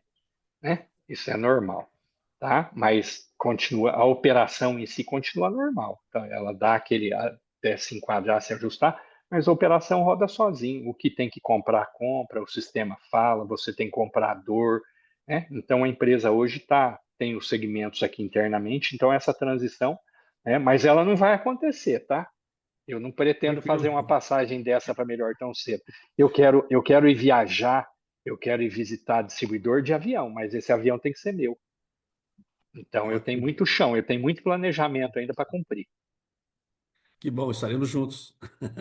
né? Isso é normal, tá? Mas continua, a operação em si continua normal, tá? Ela dá aquele até se enquadrar, se ajustar, mas a operação roda sozinho. O que tem que comprar, compra, o sistema fala, você tem comprador, né? Então a empresa hoje tem os segmentos aqui internamente, então essa transição, né? Mas ela não vai acontecer, tá? Eu não pretendo fazer Tranquilo. uma passagem dessa para melhor tão cedo. Eu quero ir viajar, eu quero ir visitar distribuidor de avião, mas esse avião tem que ser meu. Então eu tenho Ok. muito chão, eu tenho muito planejamento ainda para cumprir. Que bom, estaremos juntos.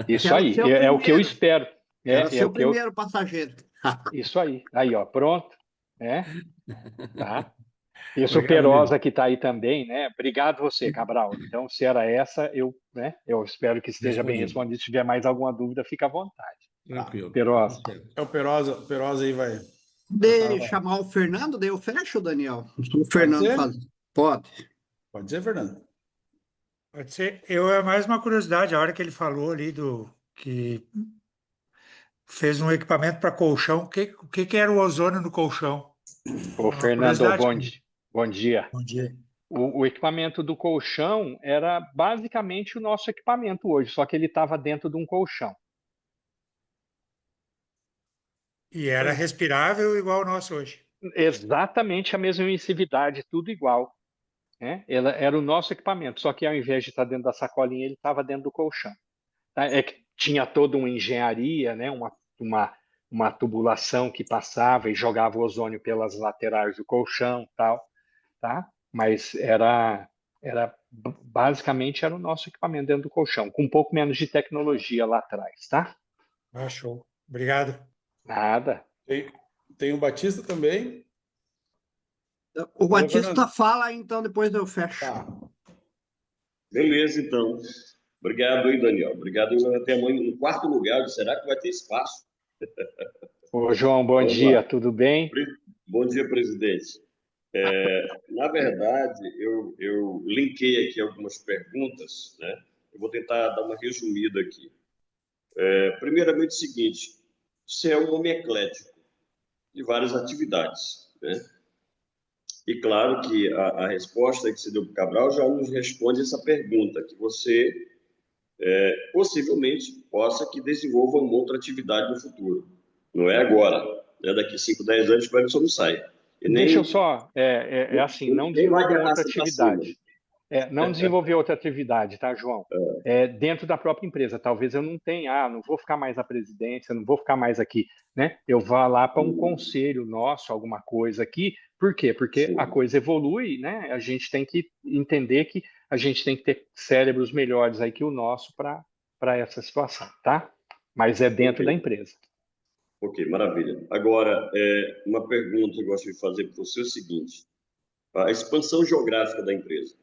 Isso Quero aí, ser o é o que eu primeiro. espero. Quero É ser o o que eu. primeiro passageiro. Isso aí. Aí, ó, pronto. Né? Tá? E o Obrigado, Superosa amigo. que está aí também, né? Obrigado você, Cabral. Então, se era essa, eu espero que esteja bem Respondido. respondido. Se tiver mais alguma dúvida, fica à vontade. Tá? Tranquilo. Tá Perosa. certo. É o Perosa aí vai. De chamar o Fernando, daí eu fecho, Daniel. O Pode Fernando ser? faz. Pode. Pode ser, Fernando. Pode ser. É mais uma curiosidade, a hora que ele falou ali do que fez um equipamento para colchão, o que era o ozônio no colchão? Ô, É uma Fernando, curiosidade. bom dia. Bom dia. O equipamento do colchão era basicamente o nosso equipamento hoje, só que ele estava dentro de um colchão. E era respirável igual o nosso hoje. Exatamente a mesma emissividade, tudo igual, né? Era o nosso equipamento, só que ao invés de estar dentro da sacolinha, ele estava dentro do colchão. Tá? É que tinha toda uma engenharia, né? Uma tubulação que passava e jogava o ozônio pelas laterais do colchão, tal, tá? Mas basicamente era o nosso equipamento dentro do colchão, com um pouco menos de tecnologia lá atrás, tá? Ah, show. Obrigado. Nada. Tem o Batista também. O Alô, Batista Fernando. fala, então depois eu fecho. Tá. Beleza, então. Obrigado aí, Daniel. Obrigado. Eu até amanhã no quarto lugar. Eu disse, será que vai ter espaço? Ô, João, bom Vamos dia, lá. tudo bem? Bom dia, presidente. Na verdade, eu linkei aqui algumas perguntas, né? Eu vou tentar dar uma resumida aqui. Primeiramente, o seguinte: você é um homem eclético de várias atividades, né? E claro que a resposta que você deu para o Cabral já nos responde essa pergunta, que você possivelmente possa que desenvolva uma outra atividade no futuro. Não é agora, né? Daqui 5, 10 anos, espero que isso não saia. E Deixa eu nem, só, assim, não nem vai de desenvolver outra arrasta para cima. atividade. Não desenvolver outra atividade, tá, João? Dentro da própria empresa. Talvez eu não tenha, não vou ficar mais na presidência, não vou ficar mais aqui, né? Eu vá lá para um conselho nosso, alguma coisa aqui. Por quê? Porque a Sim. coisa evolui, né? A gente tem que entender que a gente tem que ter cérebros melhores aí que o nosso para essa situação, tá? Mas é dentro da Ok, empresa. ok, maravilha. Agora, uma pergunta que eu gosto de fazer para você é o seguinte: a expansão geográfica da empresa.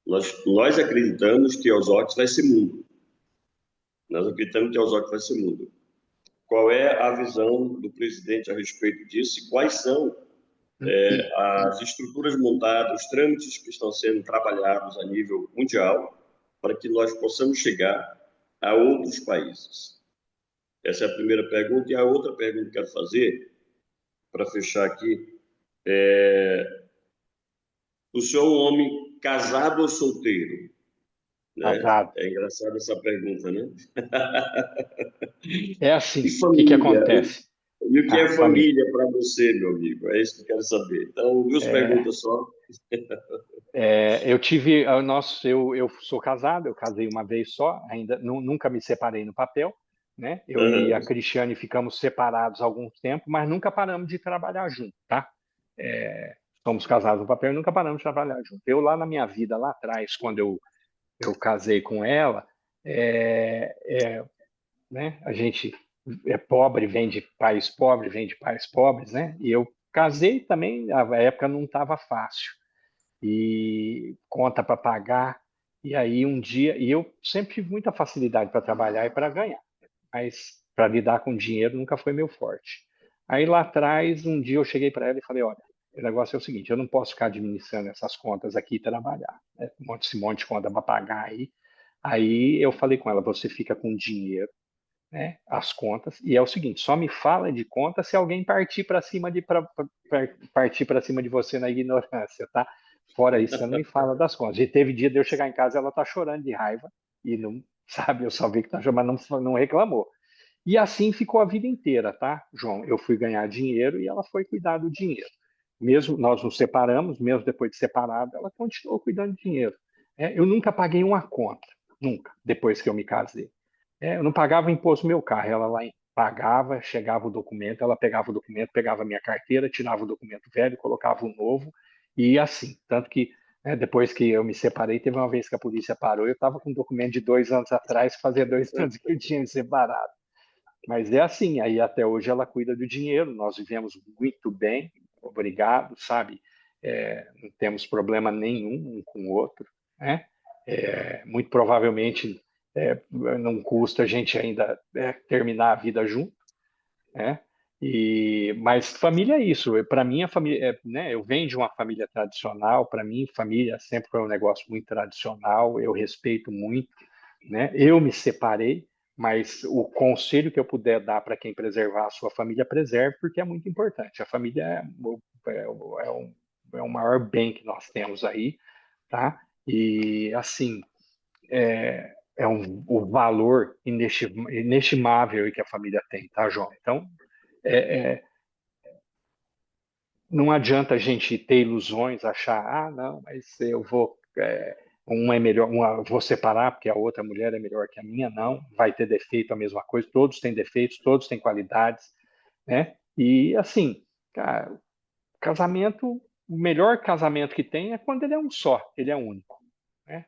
Nós acreditamos que a Osório vai ser mundo. Nós acreditamos que a Osório vai ser mundo. Qual é a visão do presidente a respeito disso e quais são as estruturas montadas, os trâmites que estão sendo trabalhados a nível mundial para que nós possamos chegar a outros países? Essa é a primeira pergunta. E a outra pergunta que eu quero fazer, para fechar aqui, o senhor é um homem casado ou solteiro? Né? Casado. É engraçada essa pergunta, né? É assim, E o que família? acontece? E o que é Família. família para você, meu amigo? É isso que eu quero saber. Então, duas perguntas só. Eu tive, eu sou casado, eu casei uma vez só, ainda nunca me separei no papel, né? Eu e a Cristiane ficamos separados há algum tempo, mas nunca paramos de trabalhar junto, tá? Somos casados no papel e nunca paramos de trabalhar junto. Eu lá na minha vida, lá atrás, quando eu casei com ela, né? A gente é pobre, vem de pais pobres, né? E eu casei também, a época não estava fácil e conta para pagar. E aí um dia, e eu sempre tive muita facilidade para trabalhar e para ganhar, mas para lidar com dinheiro nunca foi meu forte. Aí lá atrás, um dia eu cheguei para ela e falei: olha, o negócio é o seguinte, eu não posso ficar administrando essas contas aqui e trabalhar, né? Esse monte de conta para pagar aí. Aí eu falei com ela: você fica com dinheiro, né, as contas, e é o seguinte, só me fala de conta se alguém partir para cima de você na ignorância, tá? Fora isso, você não me fala das contas. E teve dia de eu chegar em casa, ela tá chorando de raiva e não, sabe, eu só vi que tá chorando, mas não reclamou. E assim ficou a vida inteira, tá, João? Eu fui ganhar dinheiro e ela foi cuidar do dinheiro. Mesmo nós nos separamos, mesmo depois de separado, ela continuou cuidando do dinheiro. Eu nunca paguei uma conta, nunca, depois que eu me casei. Eu não pagava imposto no meu carro, ela lá pagava, chegava o documento, ela pegava o documento, pegava a minha carteira, tirava o documento velho, colocava o novo, e assim. Tanto que, né, depois que eu me separei, teve uma vez que a polícia parou, eu estava com um documento de 2 anos atrás, fazia 2 anos que eu tinha me separado. Mas é assim, aí até hoje ela cuida do dinheiro, nós vivemos muito bem, obrigado, sabe? Não temos problema nenhum um com o outro, né? Muito provavelmente não custa a gente ainda terminar a vida junto, né? Mas família é isso. Para mim, a família, né? Eu venho de uma família tradicional. Para mim, família sempre foi um negócio muito tradicional. Eu respeito muito, né? Eu me separei, mas o conselho que eu puder dar para quem preservar a sua família, preserve, porque é muito importante. A família é o maior bem que nós temos aí, tá? E assim, o valor inestimável que a família tem, tá, João? Então, Não adianta a gente ter ilusões, achar, não, mas eu vou, uma é melhor, vou separar porque a outra mulher é melhor que a minha, não, vai ter defeito a mesma coisa, todos têm defeitos, todos têm qualidades, né? E assim, cara, casamento, o melhor casamento que tem é quando ele é um só, ele é único, né?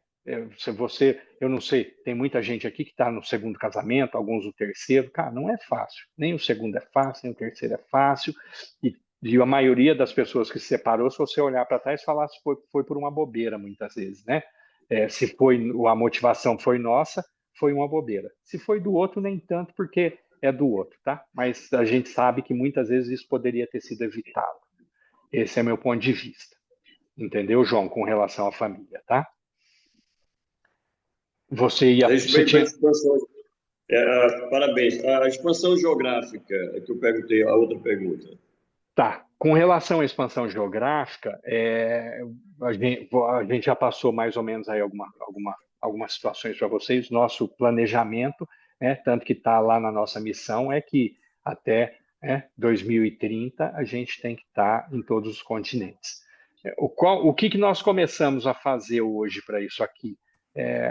Se você, eu não sei, tem muita gente aqui que está no segundo casamento, alguns no terceiro, cara, não é fácil. Nem o segundo é fácil, nem o terceiro é fácil. E a maioria das pessoas que se separou, se você olhar para trás, falar se foi por uma bobeira, muitas vezes, né? Se foi a motivação foi nossa, foi uma bobeira. Se foi do outro, nem tanto, porque é do outro, tá? Mas a gente sabe que muitas vezes isso poderia ter sido evitado. Esse é meu ponto de vista. Entendeu, João, com relação à família, tá? Você A respeito da tinha. expansão, parabéns. A expansão geográfica, é que eu perguntei, a outra pergunta. Tá. Com relação à expansão geográfica, a gente já passou mais ou menos aí algumas situações para vocês. Nosso planejamento, tanto que está lá na nossa missão, é que até 2030 a gente tem que estar em todos os continentes. O que nós começamos a fazer hoje para isso aqui?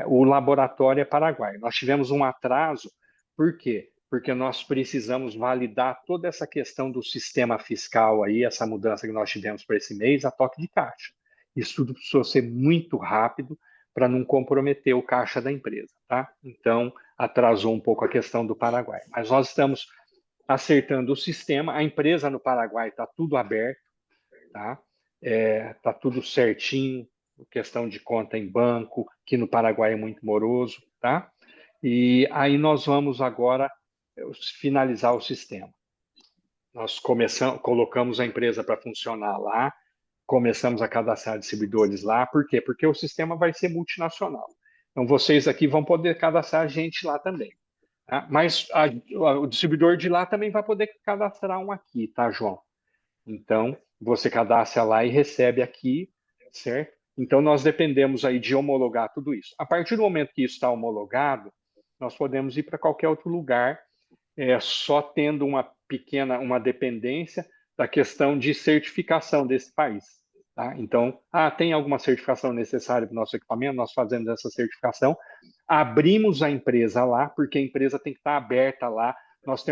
O laboratório é Paraguai. Nós tivemos um atraso, por quê? Porque nós precisamos validar toda essa questão do sistema fiscal aí, essa mudança que nós tivemos para esse mês, a toque de caixa. Isso tudo precisou ser muito rápido para não comprometer o caixa da empresa, tá? Então, atrasou um pouco a questão do Paraguai. Mas nós estamos acertando o sistema, a empresa no Paraguai está tudo aberto, tá? Tá tudo certinho, questão de conta em banco, que no Paraguai é muito moroso, tá? E aí nós vamos agora finalizar o sistema. Nós colocamos a empresa para funcionar lá, começamos a cadastrar distribuidores lá. Por quê? Porque o sistema vai ser multinacional. Então, vocês aqui vão poder cadastrar gente lá também. Tá? Mas o distribuidor de lá também vai poder cadastrar um aqui, tá, João? Então, você cadastra lá e recebe aqui, certo? Então, nós dependemos aí de homologar tudo isso. A partir do momento que isso está homologado, nós podemos ir para qualquer outro lugar, só tendo uma dependência da questão de certificação desse país. Tá? Então, tem alguma certificação necessária para o nosso equipamento, nós fazemos essa certificação, abrimos a empresa lá, porque a empresa tem que estar aberta lá, nós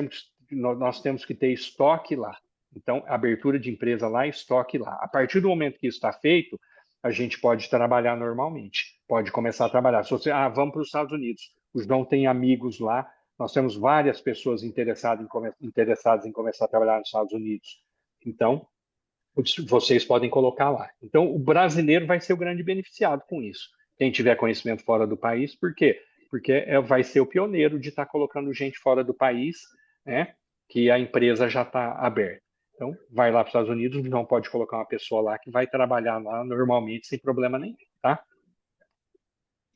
temos que ter estoque lá. Então, abertura de empresa lá, estoque lá. A partir do momento que isso está feito, a gente pode trabalhar normalmente, pode começar a trabalhar. Se você, vamos para os Estados Unidos, o João tem amigos lá, nós temos várias pessoas interessadas em começar a trabalhar nos Estados Unidos. Então, vocês podem colocar lá. Então, o brasileiro vai ser o grande beneficiado com isso. Quem tiver conhecimento fora do país, por quê? Porque vai ser o pioneiro de estar colocando gente fora do país, né, que a empresa já está aberta. Então, vai lá para os Estados Unidos, o João pode colocar uma pessoa lá que vai trabalhar lá normalmente, sem problema nenhum, tá?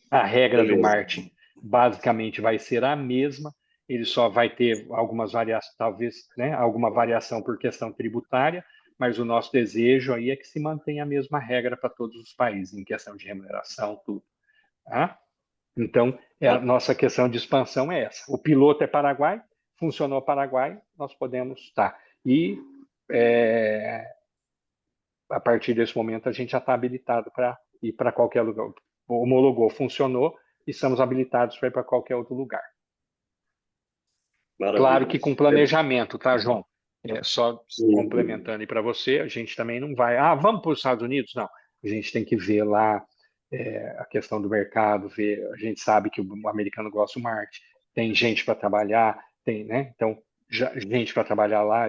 A regra do marketing basicamente vai ser a mesma, ele só vai ter algumas variações, talvez, né, alguma variação por questão tributária, mas o nosso desejo aí é que se mantenha a mesma regra para todos os países, em questão de remuneração, tudo. Tá? Então, a nossa questão de expansão é essa. O piloto é Paraguai, funcionou Paraguai, nós podemos estar. E a partir desse momento a gente já está habilitado para ir para qualquer lugar. Homologou, funcionou, e estamos habilitados para ir para qualquer outro lugar. Maravilha. Claro que com planejamento, tá, João? Só complementando aí para você, a gente também não vai, vamos para os Estados Unidos? Não, a gente tem que ver lá a questão do mercado, a gente sabe que o americano gosta do marketing, tem gente para trabalhar, tem, né? Então, gente para trabalhar lá,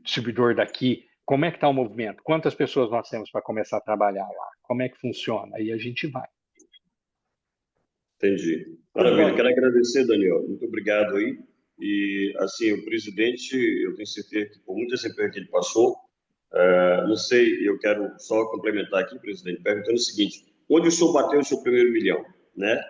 distribuidor daqui, como é que está o movimento? Quantas pessoas nós temos para começar a trabalhar lá? Como é que funciona? Aí a gente vai. Entendi. Maravilha. Quero agradecer, Daniel. Muito obrigado aí. E, assim, o presidente, eu tenho certeza que por muitas empresas que ele passou, não sei, eu quero só complementar aqui, presidente, perguntando o seguinte: onde o senhor bateu o seu primeiro milhão, né?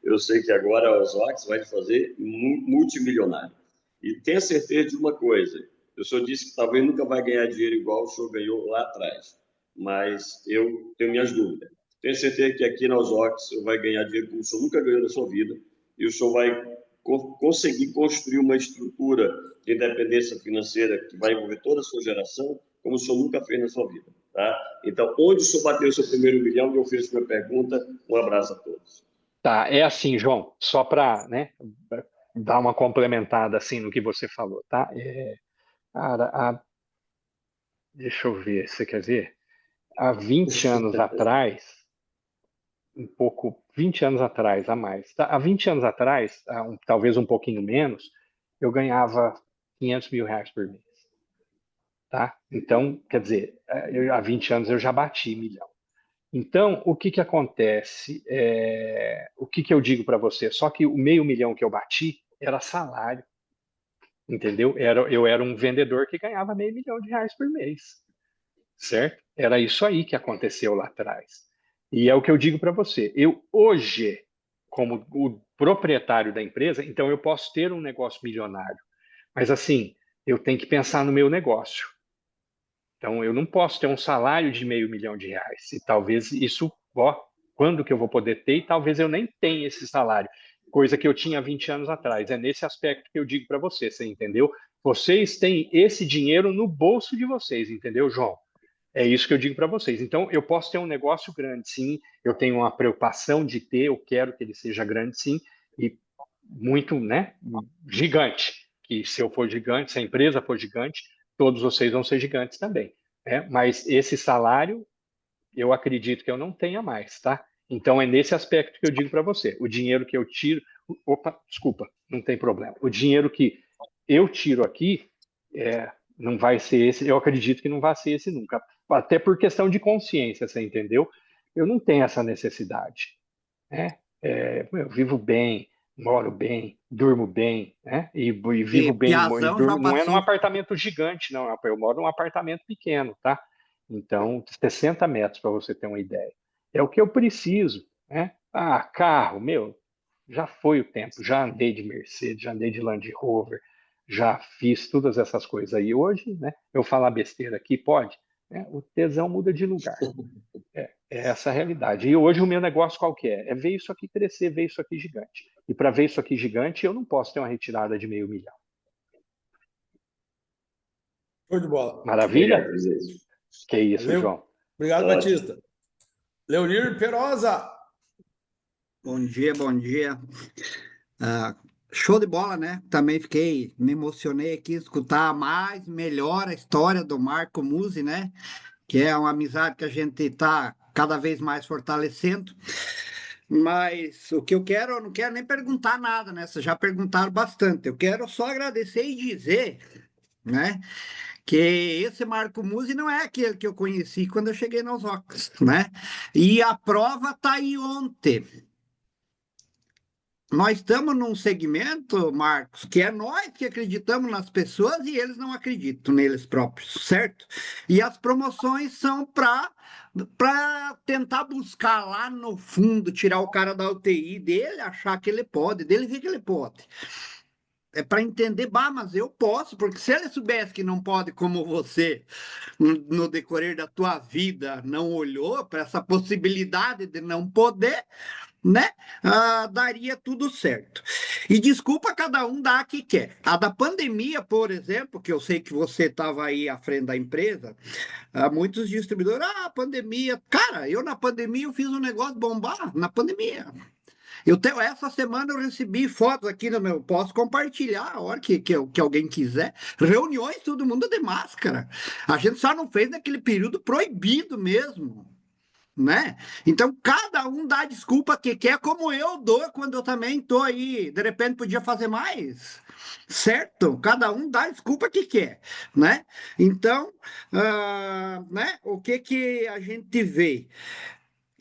Eu sei que agora a Osóx vai fazer multimilionário. E tenha certeza de uma coisa: o senhor disse que talvez nunca vai ganhar dinheiro igual o senhor ganhou lá atrás, mas eu tenho minhas dúvidas. Tenho certeza que aqui na Osóx o senhor vai ganhar dinheiro como o senhor nunca ganhou na sua vida, e o senhor vai conseguir construir uma estrutura de independência financeira que vai envolver toda a sua geração, como o senhor nunca fez na sua vida. Tá? Então, onde o senhor bateu o seu primeiro milhão, eu fiz minha pergunta. Um abraço a todos. Tá, é assim, João, só para, né, dar uma complementada assim no que você falou, tá? Cara, deixa eu ver, você quer ver? Há 20 anos atrás, 20 anos atrás, a mais, tá? Há 20 anos atrás, talvez um pouquinho menos, eu ganhava 500 mil reais por mês, tá? Então, quer dizer, há 20 anos eu já bati milhão. Então, o que acontece? O que eu digo para você? Só que o meio milhão que eu bati era salário, entendeu? Eu era um vendedor que ganhava meio milhão de reais por mês, certo? Era isso aí que aconteceu lá atrás. E é o que eu digo para você. Eu, hoje, como o proprietário da empresa, então eu posso ter um negócio milionário. Mas, assim, eu tenho que pensar no meu negócio. Então, eu não posso ter um salário de meio milhão de reais. E talvez isso, quando que eu vou poder ter? E talvez eu nem tenha esse salário. Coisa que eu tinha 20 anos atrás. É nesse aspecto que eu digo para você, você entendeu? Vocês têm esse dinheiro no bolso de vocês, entendeu, João? É isso que eu digo para vocês. Então, eu posso ter um negócio grande, sim. Eu tenho uma preocupação de ter, eu quero que ele seja grande, sim. E muito, né, gigante. Que se eu for gigante, se a empresa for gigante, todos vocês vão ser gigantes também, né? Mas esse salário, eu acredito que eu não tenha mais, tá? Então, é nesse aspecto que eu digo para você. O dinheiro que eu tiro... Opa, desculpa, não tem problema. O dinheiro que eu tiro aqui não vai ser esse, eu acredito que não vai ser esse nunca. Até por questão de consciência, você entendeu? Eu não tenho essa necessidade, né? Eu vivo bem, moro bem, durmo bem, né? E vivo bem, e Piazão já durmo, não é num passou. apartamento gigante, não. Eu moro num apartamento pequeno, tá? Então, 60 metros, para você ter uma ideia. É o que eu preciso, né? Carro, meu, já foi o tempo. Já andei de Mercedes, já andei de Land Rover, já fiz todas essas coisas aí. Hoje, né? Eu falar besteira aqui, pode? Né? O tesão muda de lugar. É essa a realidade. E hoje o meu negócio qual que é? É ver isso aqui crescer, ver isso aqui gigante. E para ver isso aqui gigante, eu não posso ter uma retirada de meio milhão. Show de bola. Maravilha? Obrigado, presidente. Que isso, Valeu. João. Obrigado, Ótimo. Batista. Leonir Perosa. Bom dia, bom dia. Show de bola, né? Também me emocionei aqui escutar melhor a história do Marco Musi, né? Que é uma amizade que a gente está cada vez mais fortalecendo. Mas o que eu não quero nem perguntar nada, né? Vocês já perguntaram bastante. Eu quero só agradecer e dizer, né? Que esse Marco Musi não é aquele que eu conheci quando eu cheguei nos Ocas, né? E a prova está aí ontem. Nós estamos num segmento, Marcos, que é nós que acreditamos nas pessoas e eles não acreditam neles próprios, certo? E as promoções são para tentar buscar lá no fundo, tirar o cara da UTI dele, achar que ele pode, dele ver que ele pode. É para entender, mas eu posso, porque se ele soubesse que não pode, como você, no decorrer da tua vida, não olhou para essa possibilidade de não poder, né? Daria tudo certo. E desculpa cada um dar a que quer. A da pandemia, por exemplo, que eu sei que você estava aí à frente da empresa, muitos distribuidores, pandemia. Cara, eu na pandemia eu fiz um negócio bombar na pandemia. Essa semana eu recebi fotos aqui no meu. Posso compartilhar a hora que alguém quiser. Reuniões, todo mundo de máscara. A gente só não fez naquele período proibido mesmo, né? Então, cada um dá a desculpa que quer, como eu dou quando eu também estou aí. De repente, podia fazer mais, certo? Cada um dá a desculpa que quer, né? Então, né? O que a gente vê?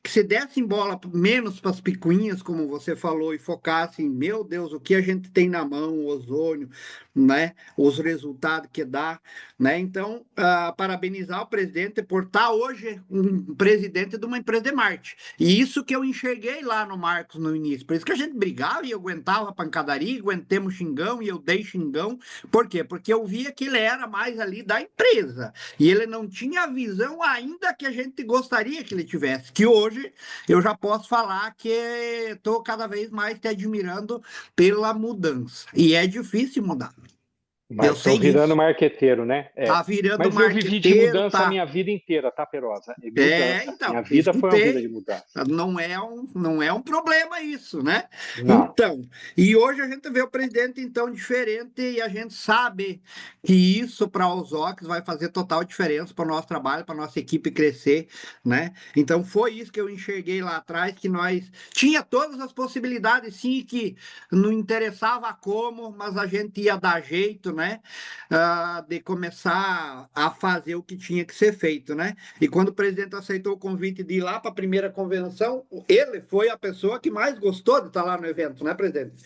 Que se dessem bola menos para as picuinhas, como você falou, e focassem, meu Deus, o que a gente tem na mão, o ozônio, né, os resultados que dá, né? Então, parabenizar o presidente por estar hoje um presidente de uma empresa de marketing. E isso que eu enxerguei lá no Marcos no início. Por isso que a gente brigava e eu aguentava a pancadaria, aguentemos xingão e eu dei xingão. Por quê? Porque eu via que ele era mais ali da empresa. E ele não tinha a visão ainda que a gente gostaria que ele tivesse. Que hoje eu já posso falar que estou cada vez mais te admirando pela mudança. E é difícil mudar. Mas Eu sei estou virando disso. marqueteiro, né? Tá virando Mas eu vivi de marqueteiro, mudança a tá? minha vida inteira, tá, Perosa? Mudança. Então, Minha vida foi uma vida de escutei. mudança. Não é um problema isso, né? Não. Então, e hoje a gente vê o presidente então diferente e a gente sabe que isso para os Ox vai fazer total diferença para o nosso trabalho, para nossa equipe crescer, né? Então foi isso que eu enxerguei lá atrás, que nós tinha todas as possibilidades, sim, que não interessava como, mas a gente ia dar jeito, né? De começar a fazer o que tinha que ser feito, né? E quando o presidente aceitou o convite de ir lá para a primeira convenção, ele foi a pessoa que mais gostou de estar lá no evento, né, presidente?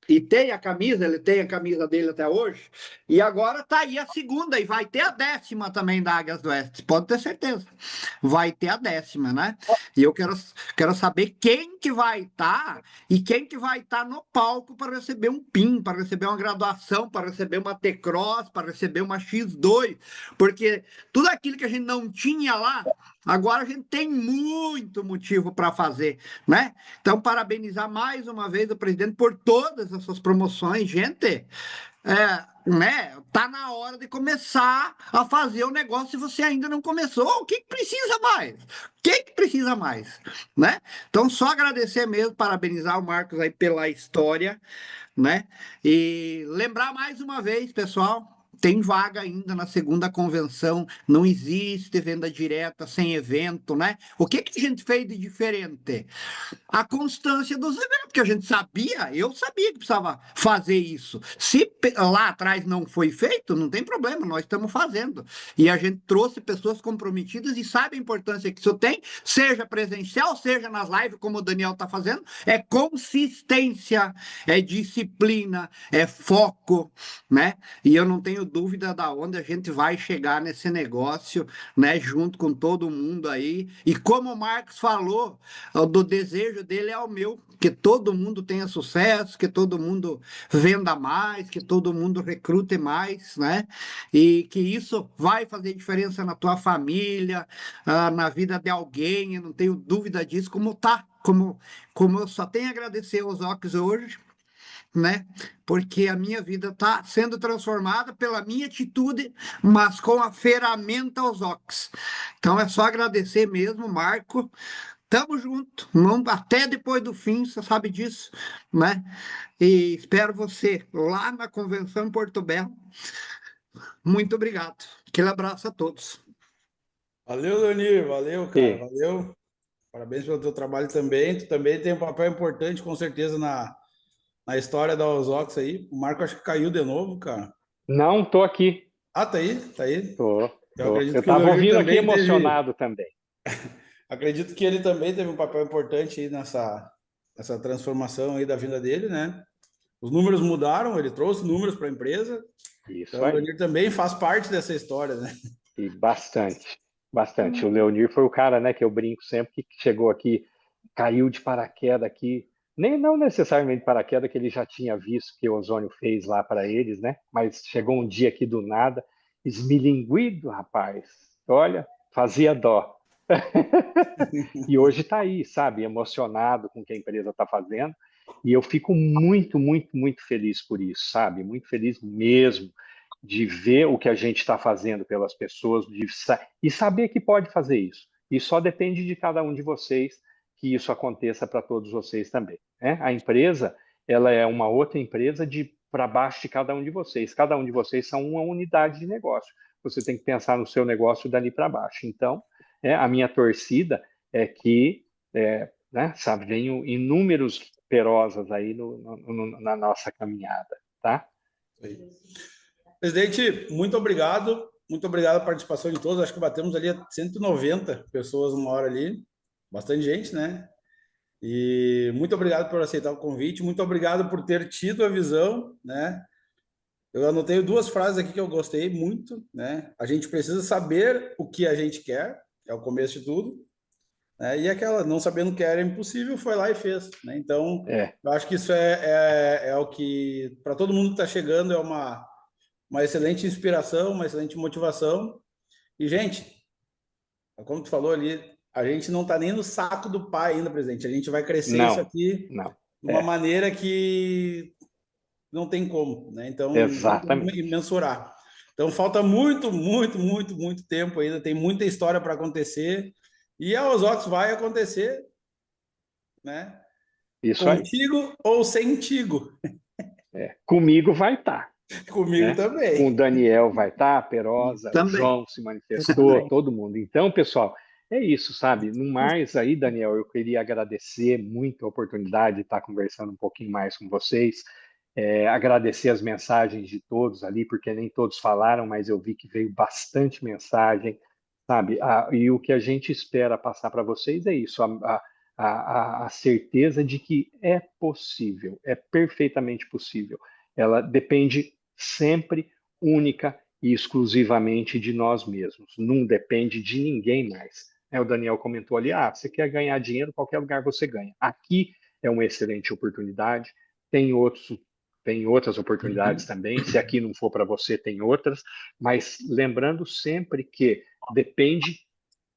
E tem a camisa, ele tem a camisa dele até hoje, e agora tá aí a segunda, e vai ter a 10ª também da Águias do Oeste, pode ter certeza. Vai ter a 10ª, né? E eu quero saber quem que vai estar e quem que vai estar no palco para receber um PIN, para receber uma graduação, para receber uma T-Cross, para receber uma X2, porque tudo aquilo que a gente não tinha lá, agora a gente tem muito motivo para fazer, né? Então, parabenizar mais uma vez o presidente por todas essas promoções. Gente, né? Tá na hora de começar a fazer o negócio se você ainda não começou. O que precisa mais? O que precisa mais, né? Então, só agradecer mesmo, parabenizar o Marcos aí pela história, né? E lembrar mais uma vez, pessoal, tem vaga ainda na segunda convenção, não existe venda direta sem evento, né? O que a gente fez de diferente? A constância dos eventos, que a gente sabia, eu sabia que precisava fazer isso. Se lá atrás não foi feito, não tem problema, nós estamos fazendo. E a gente trouxe pessoas comprometidas e sabe a importância que isso tem, seja presencial, seja nas lives, como o Daniel está fazendo, é consistência, é disciplina, é foco, né? E eu não tenho dúvida da onde a gente vai chegar nesse negócio, né? Junto com todo mundo aí. E como o Marcos falou, do desejo dele é o meu, que todo mundo tenha sucesso, que todo mundo venda mais, que todo mundo recrute mais, né? E que isso vai fazer diferença na tua família, na vida de alguém, eu não tenho dúvida disso, como eu só tenho a agradecer aos Ox hoje, né? Porque a minha vida está sendo transformada pela minha atitude, mas com a ferramenta aos Ox. Então é só agradecer mesmo, Marco. Tamo junto, vamos até depois do fim, você sabe disso, né? E espero você lá na convenção em Porto Belo. Muito obrigado. Aquele abraço a todos. Valeu, Leonir, valeu, cara, E valeu. Parabéns pelo teu trabalho também. Tu também tem um papel importante, com certeza, na história da Ozox aí. O Marco acho que caiu de novo, cara. não, tô aqui. Ah, tá aí, tá aí. Tô. Eu acredito Eu que o estava Leonir ouvindo aqui também emocionado também. acredito que ele também teve um papel importante aí nessa transformação aí da vida dele, né? Os números mudaram, ele trouxe números para a empresa. Isso Então, o aí. Leonir também faz parte dessa história, né? E bastante, bastante. O Leonir foi o cara, né, que eu brinco sempre, que chegou aqui, caiu de paraquedas aqui, nem não necessariamente de paraquedas, que ele já tinha visto que o Ozônio fez lá para eles, né? Mas chegou um dia aqui do nada, esmilinguido, rapaz. Olha, fazia dó. E hoje está aí, sabe, emocionado com o que a empresa está fazendo. E eu fico muito, muito, muito feliz por isso, sabe? Muito feliz mesmo de ver o que a gente está fazendo pelas pessoas e saber que pode fazer isso. E só depende de cada um de vocês que isso aconteça para todos vocês também, né? A empresa, ela é uma outra empresa para baixo de cada um de vocês. Cada um de vocês são uma unidade de negócio. Você tem que pensar no seu negócio dali para baixo. Então, a minha torcida é que, né, sabe, venham inúmeros Perosas aí na nossa caminhada, tá? Presidente, muito obrigado a participação de todos. Acho que batemos ali 190 pessoas uma hora ali, bastante gente, né? E muito obrigado por aceitar o convite, muito obrigado por ter tido a visão, né? Eu anotei 2 frases aqui que eu gostei muito, né? A gente precisa saber o que a gente quer, é o começo de tudo, né? E aquela, não sabendo o que era impossível, foi lá e fez, né? Então, eu acho que isso é o que, para todo mundo que está chegando, é uma excelente inspiração, uma excelente motivação. E, gente, como tu falou ali, a gente não está nem no saco do pai ainda, presidente. A gente vai crescer isso aqui de uma maneira que não tem como, né? Então, Exatamente. Não tem como mensurar. Então, falta muito tempo ainda, tem muita história para acontecer. E a Osóx vai acontecer, né? Isso contigo aí. Ou sentigo. Comigo vai estar. Comigo né? também. Com o Daniel vai estar, a Perosa, Também. o João se manifestou, todo mundo. Então, pessoal, é isso, sabe? No mais aí, Daniel, eu queria agradecer muito a oportunidade de estar conversando um pouquinho mais com vocês. Agradecer as mensagens de todos ali, porque nem todos falaram, mas eu vi que veio bastante mensagem, sabe? E o que a gente espera passar para vocês é isso, a certeza de que é possível, é perfeitamente possível. Ela depende sempre, única e exclusivamente de nós mesmos. Não depende de ninguém mais. O Daniel comentou ali, você quer ganhar dinheiro, qualquer lugar você ganha. Aqui é uma excelente oportunidade, tem outras oportunidades também, se aqui não for para você, tem outras, mas lembrando sempre que depende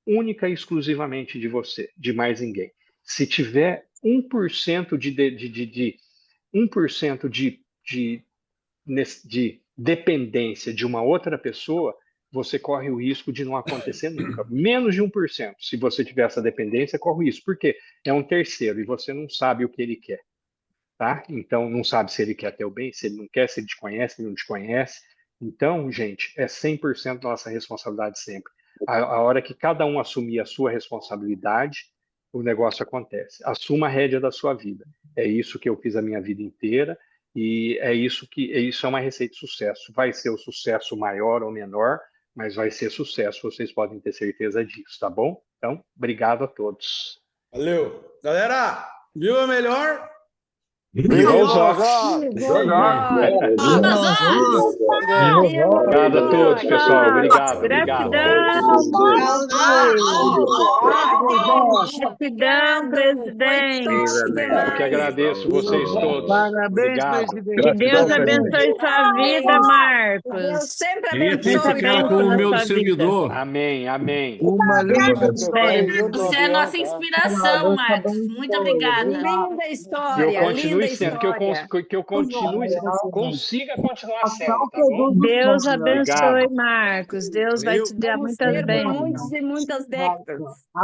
única e exclusivamente de você, de mais ninguém. Se tiver 1% de 1% de dependência de uma outra pessoa, você corre o risco de não acontecer nunca. Menos de 1%. Se você tiver essa dependência, corre o risco. Por quê? É um terceiro e você não sabe o que ele quer. Tá? Então, não sabe se ele quer teu bem, se ele não quer, se ele te conhece, se ele não te conhece. Então, gente, é 100% nossa responsabilidade sempre. A hora que cada um assumir a sua responsabilidade, o negócio acontece. Assuma a rédea da sua vida. É isso que eu fiz a minha vida inteira e isso é uma receita de sucesso. Vai ser o sucesso maior ou menor, mas vai ser sucesso, vocês podem ter certeza disso, tá bom? Então, obrigado a todos. Valeu. Galera, viu a melhor? Viva os Osóx! Obrigado a todos, pessoal. Obrigado. Gratidão, presidente. Eu que agradeço vocês todos. Parabéns, Obrigado. presidente. Que Deus abençoe sua vida, Marcos. Deus sempre Queria ter abençoe. ficado como meu servidor. Amém. Uma linda história. Você é nossa inspiração, Marcos. Muito obrigada. Linda história, Que eu continue linda sendo, que eu continue, consiga continuar sendo, tá bom? Deus abençoe, Obrigado. Marcos. Deus vai te dar muitas bênçãos. Muitas e muitas décadas.